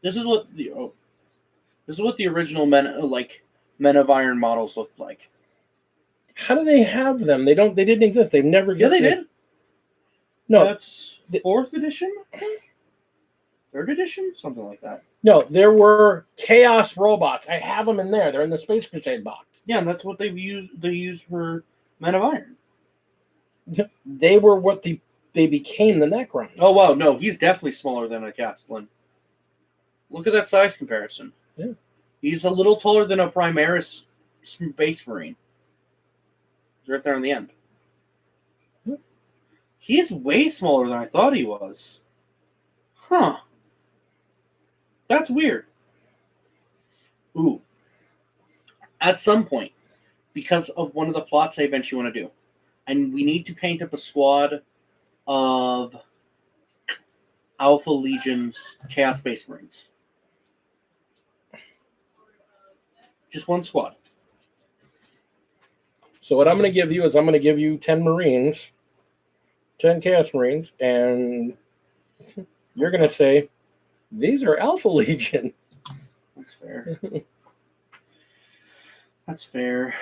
This is what the original Men of Iron models looked like. How do they have them? They didn't exist. They've never existed. Yeah, they did. No. That's 4th edition, I think? 3rd edition? Something like that. No, there were Chaos robots. I have them in there. They're in the Space Crusade box. Yeah, and that's what they've used. They use for Men of Iron. They were what they became the Necrons. Oh wow, no, he's definitely smaller than a Castellan. Look at that size comparison. Yeah. He's a little taller than a Primaris Space Marine. He's right there on the end. Yeah. He's way smaller than I thought he was. Huh. That's weird. Ooh. At some point, because of one of the plots I eventually want to do, and we need to paint up a squad of Alpha Legion's Chaos Space Marines. Just one squad. So what I'm going to give you is I'm going to give you 10 Marines, 10 Chaos Marines, and you're going to say, these are Alpha Legion. That's fair. That's fair.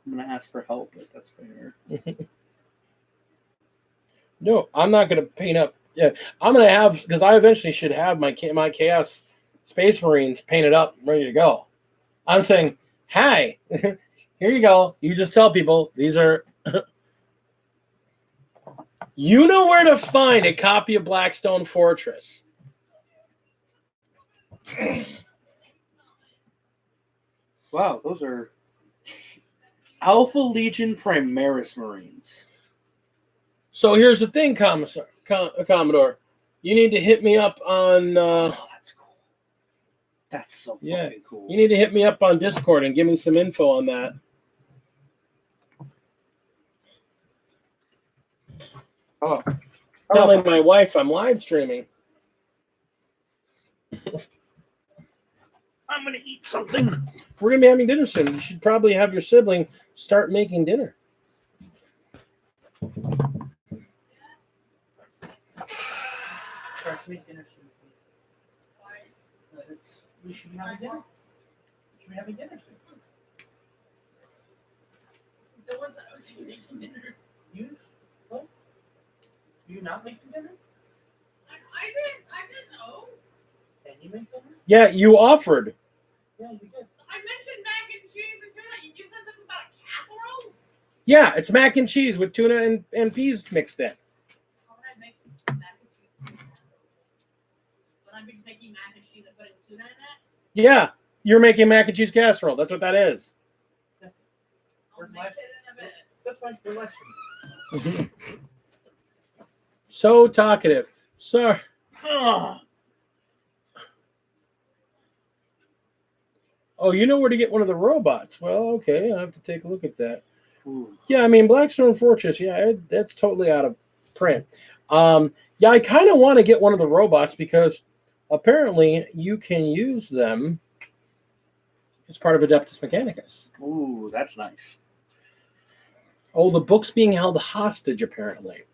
I'm going to ask for help, but that's fair. No, I'm not going to paint up. Yeah, I'm going to have, because I eventually should have my Chaos Space Marines painted up, ready to go. I'm saying, hi, here you go. You just tell people these are. You know where to find a copy of Blackstone Fortress. Wow, those are Alpha Legion Primaris Marines. So here's the thing, Commodore. You need to hit me up on. Oh, that's cool. That's so fucking cool. You need to hit me up on Discord and give me some info on that. Oh. Telling my wife I'm live streaming. I'm going to eat something. We're going to be having dinner soon. You should probably have your sibling start making dinner. Start to make dinner soon, please. Why? We should be having dinner. We should be having dinner soon. The ones that I was making dinner. You? What? You not making dinner? I didn't know. Can you make dinner? Yeah, you offered. Yeah, you did. I mentioned mac and cheese and tuna. You said something about a casserole? Yeah, it's mac and cheese with tuna and peas mixed in. How would I make mac and cheese? Would I be making mac and cheese and putting tuna in it? Yeah, you're making mac and cheese casserole. That's what that is. I'll make it in a bit. That's fine. We're live streaming. So talkative. Sorry. Oh, you know where to get one of the robots. Well, okay, I'll have to take a look at that. Ooh. Yeah, I mean, Blackstone Fortress, yeah, that's totally out of print. Yeah, I kind of want to get one of the robots because apparently you can use them as part of Adeptus Mechanicus. Ooh, that's nice. Oh, the book's being held hostage, apparently.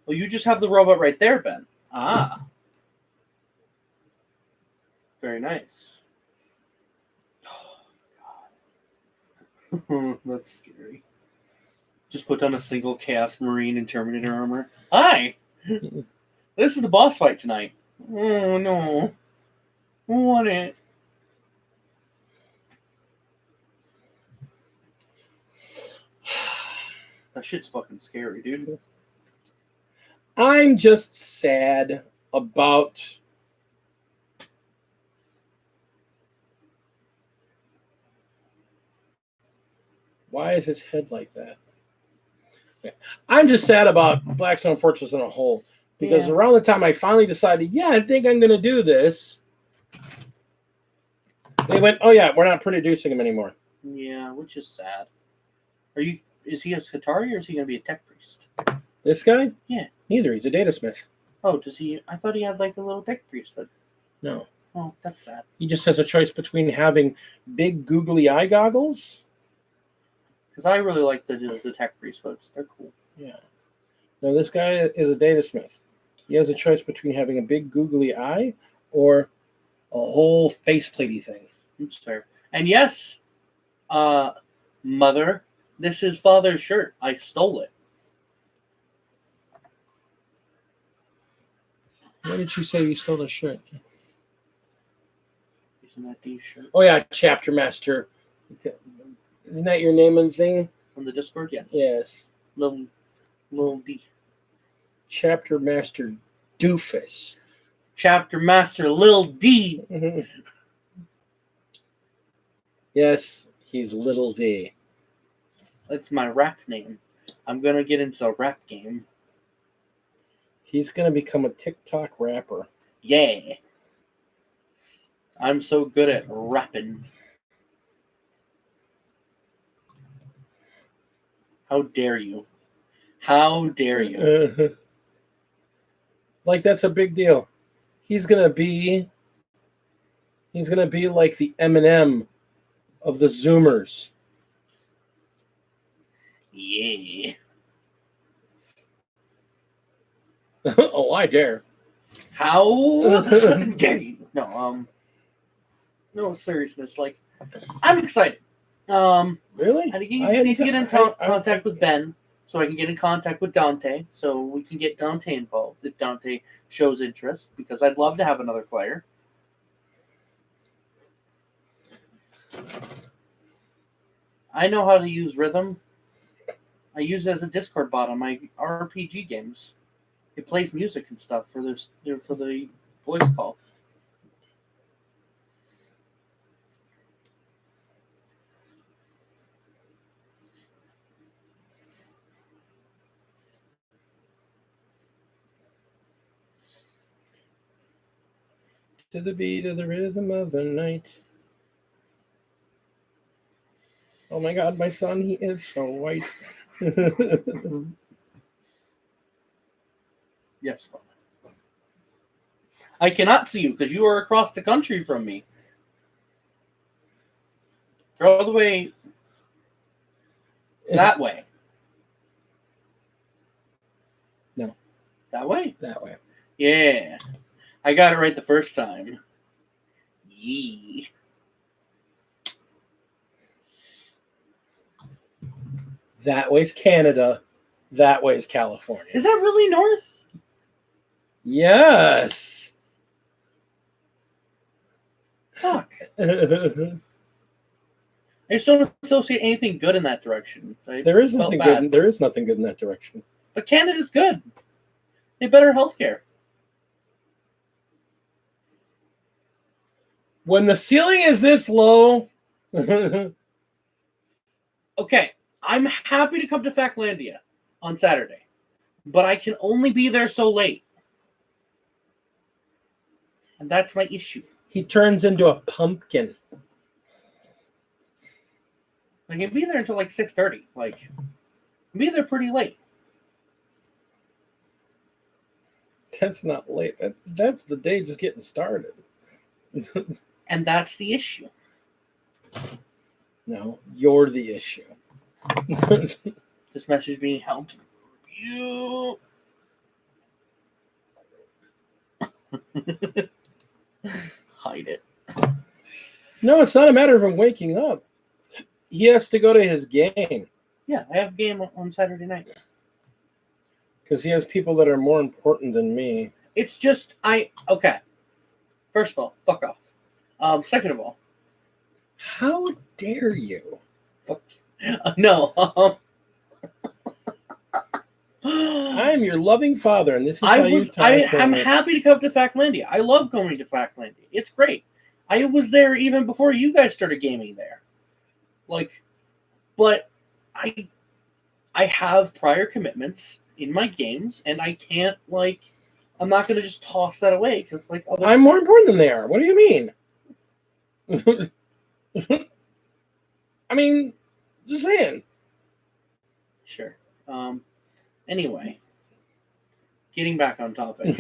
Well, you just have the robot right there, Ben. Ah. Very nice. Oh, God. That's scary. Just put on a single Chaos Marine and Terminator armor. Hi! This is the boss fight tonight. Oh, no. I want it. That shit's fucking scary, dude. I'm just sad about why is his head like that? I'm just sad about Blackstone Fortress in a whole because around the time I finally decided, yeah, I think I'm going to do this, they went, oh yeah, we're not producing him anymore. Yeah, which is sad. Is he a Skitari or is he going to be a tech priest? This guy? Yeah. Neither. He's a data smith. Oh, does he? I thought he had like a little tech priesthood. No. Oh, that's sad. He just has a choice between having big googly eye goggles. Because I really like the tech priesthoods. They're cool. Yeah. No, this guy is a data smith. He has a choice between having a big googly eye or a whole faceplatey thing. That's fair. And yes, Mother, this is Father's shirt. I stole it. What did you say you stole the shirt? Isn't that D's shirt Oh yeah, Chapter Master. Isn't that your name and thing? from the Discord? Yes. Yes. Little D. Chapter Master Doofus. Chapter Master Lil D. Yes, he's Little D. That's my rap name. I'm gonna get into a rap game. He's gonna become a TikTok rapper. Yeah. I'm so good at rapping. How dare you? How dare you? Like that's a big deal. He's gonna be like the Eminem of the Zoomers. Yeah. Oh, I dare. How dare you? No seriousness. Like, I'm excited. Really? I need to get in contact with Ben, so I can get in contact with Dante, so we can get Dante involved if Dante shows interest, because I'd love to have another player. I know how to use Rhythm. I use it as a Discord bot on my RPG games. It plays music and stuff for the voice call. To the beat of the rhythm of the night. Oh my God, my son, he is so white. Yes. I cannot see you because you are across the country from me. You're all the way that way. No. That way? That way. Yeah. I got it right the first time. Yee. That way's Canada. That way's California. Is that really north? Yes. Fuck. I just don't associate anything good in that direction. There is nothing good. There is nothing good in that direction. But Canada's good. They have better healthcare. When the ceiling is this low. Okay, I'm happy to come to Factlandia on Saturday, but I can only be there so late. And that's my issue. He turns into a pumpkin. I can be there until like 6:30. Like, I'll be there pretty late. That's not late. That's the day just getting started. And that's the issue. No, you're the issue. This message being held for you. Hide it. No, it's not a matter of him waking up. He has to go to his game. Yeah, I have a game on Saturday night. Because he has people that are more important than me. It's just, okay. First of all, fuck off. Second of all. How dare you? Fuck you. No. I'm your loving father, and this is how you talk. I'm happy to come to Factlandia. I love going to Factlandia. It's great. I was there even before you guys started gaming there. Like, but I have prior commitments in my games, and I can't, like, I'm not going to just toss that away because, like, I'm more important than they are. What do you mean? I mean, just saying. Sure. Anyway, getting back on topic.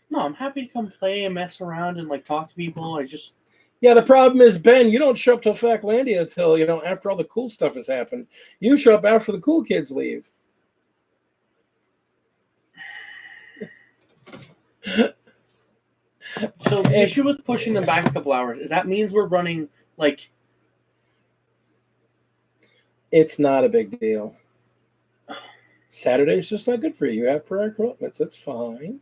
No, I'm happy to come play and mess around and, like, talk to people. Yeah, the problem is, Ben, you don't show up till Factlandia until, after all the cool stuff has happened. You show up after the cool kids leave. So the issue with pushing them back a couple hours is that means we're running, like... It's not a big deal. Saturday's just not good for you. You have prior commitments. That's fine.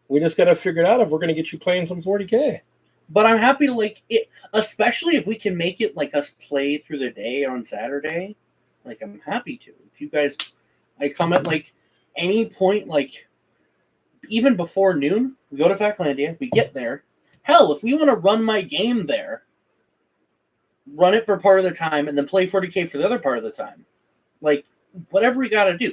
We just got to figure it out if we're going to get you playing some 40K. But I'm happy to like it, especially if we can make it like us play through the day on Saturday. Like I'm happy to. If you guys, I come at like any point, like even before noon, we go to Factlandia, we get there. Hell, if we want to run my game there, run it for part of the time, and then play 40K for the other part of the time. Like whatever we got to do.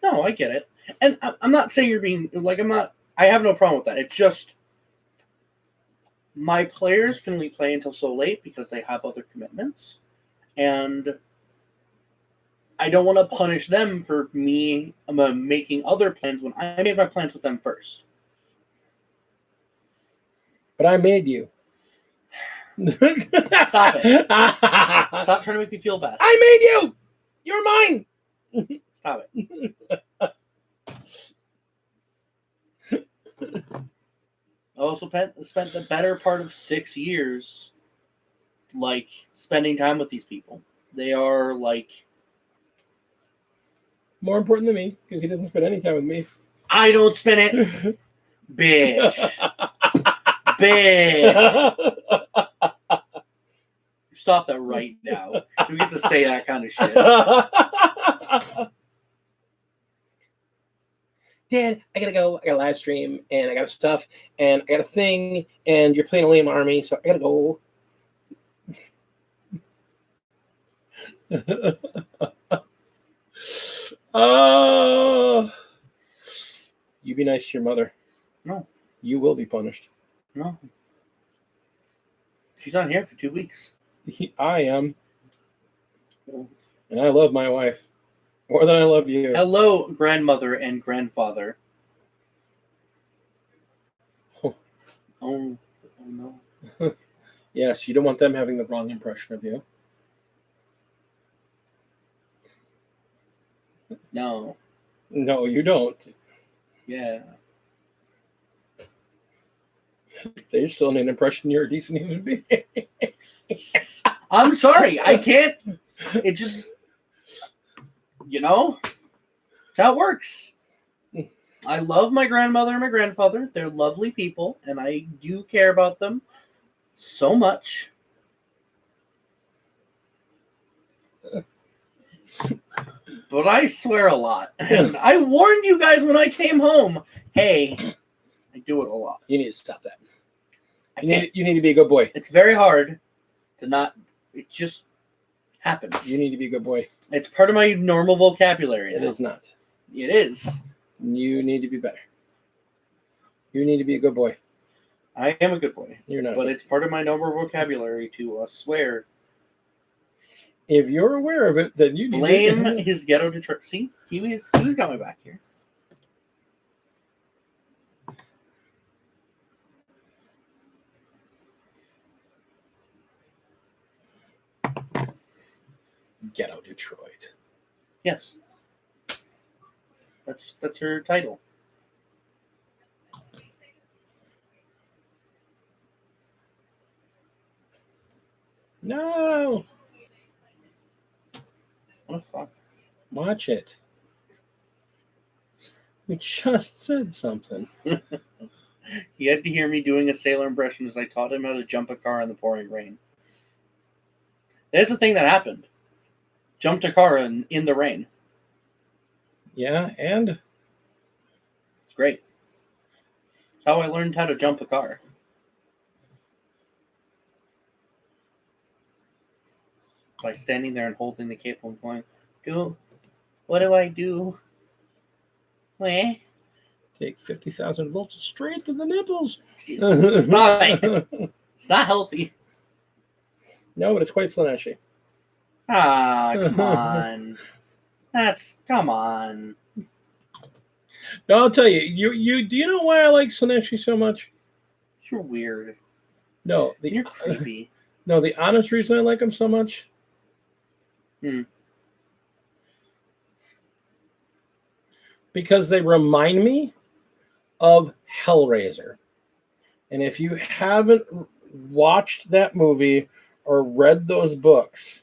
No, I get it. And I'm not saying you're being, like, I have no problem with that. It's just, my players can only play until so late because they have other commitments. And I don't want to punish them for me making other plans when I made my plans with them first. But I made you. Stop it. Stop trying to make me feel bad. I made you! You're mine! Stop it. I also spent the better part of 6 years, like, spending time with these people. They are, like... More important than me, because he doesn't spend any time with me. I don't spend it. Bitch. Bitch. Stop that right now. You get to say that kind of shit. Dad, I gotta go. I got a live stream, and I got stuff, and I got a thing, and you're playing a lame army, so I gotta go. You be nice to your mother. No. You will be punished. No. She's not here for 2 weeks. I am. And I love my wife more than I love you. Hello, grandmother and grandfather. Oh, oh no. Yes, you don't want them having the wrong impression of you. No. No, you don't. Yeah. They still need an impression you're a decent human being. I'm sorry. I can't. It just, it's how it works. I love my grandmother and my grandfather. They're lovely people, and I do care about them so much. But I swear a lot. And I warned you guys when I came home, hey, I do it a lot. You need to stop that. You need to be a good boy. It's very hard to not, it just happens. You need to be a good boy. It's part of my normal vocabulary. It is not. It is. You need to be better. You need to be a good boy. I am a good boy. You're not. But it's part of my normal vocabulary to swear. If you're aware of it, then you need blame to... his ghetto Detroit. See, Kiwi's got my back here. Ghetto Detroit. Yes. That's her title. No. What the fuck? Watch it. We just said something. He had to hear me doing a sailor impression as I taught him how to jump a car in the pouring rain. There's the thing that happened. Jumped a car in the rain. Yeah, and? It's great. It's how I learned how to jump a car. By standing there and holding the cable and going, what do I do? Where? Take 50,000 volts straight to the nipples. It's not it's not healthy. No, but it's quite slashy. Ah, come on. Come on. No, I'll tell you. Do you know why I like Slaneshi so much? You're weird. No, you're creepy. No, the honest reason I like him so much. Because they remind me of Hellraiser. And if you haven't watched that movie or read those books,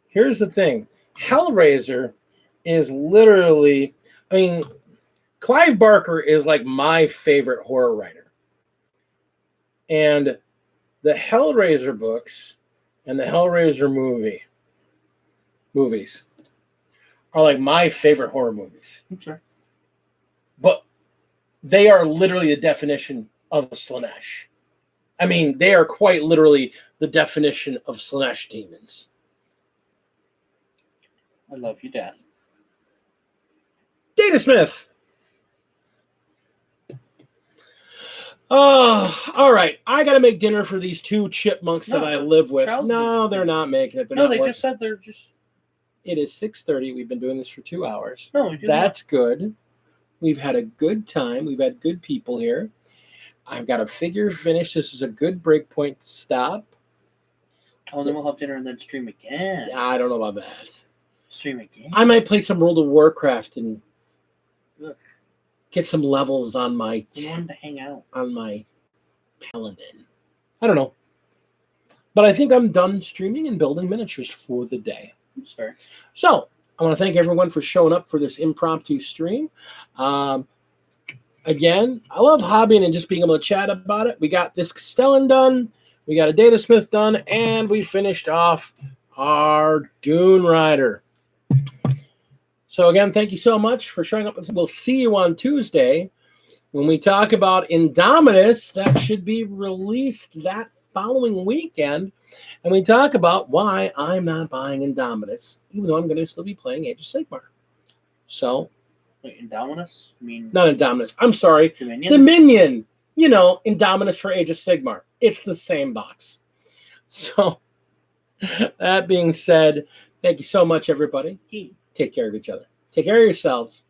here's the thing. Hellraiser is literally, I mean, Clive Barker is like my favorite horror writer. And the Hellraiser books and the Hellraiser movies are like my favorite horror movies. Sure. But they are literally the definition of Slanesh. I mean, they are quite literally the definition of Slanesh demons. I love you, Dad. Data Smith. Oh, all right. I got to make dinner for these two chipmunks that I live with. No, they're not making it. No, they just said they're just. It is 6:30. We've been doing this for 2 hours. No, we just That's good. We've had a good time. We've had good people here. I've got a figure finish. This is a good break point to stop. Oh, then we'll have dinner and then stream again. I don't know about that. Stream again. I might play some World of Warcraft and Ugh. get some levels on my We wanted to hang out. on my paladin. I don't know. But I think I'm done streaming and building miniatures for the day. That's fair. So I want to thank everyone for showing up for this impromptu stream. Again, I love hobbying and just being able to chat about it. We got this Castellan done. We got a Data Smith done. And we finished off our Dune Rider. So again, thank you so much for showing up. We'll see you on Tuesday when we talk about Indominus. That should be released that following weekend. And we talk about why I'm not buying Indominus, even though I'm going to still be playing Age of Sigmar. So, Wait, Indominus? I mean, not Indominus. I'm sorry. Dominion? Dominion. You know, Indominus for Age of Sigmar. It's the same box. So, that being said, thank you so much, everybody. Take care of each other. Take care of yourselves.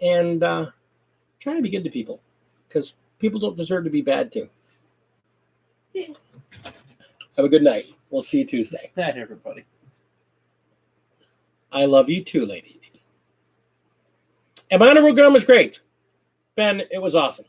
And try to be good to people. Because people don't deserve to be bad, too. Yeah. Have a good night. We'll see you Tuesday. Good night, everybody. I love you too, Lady D. And my honorable gun was great. Ben, it was awesome.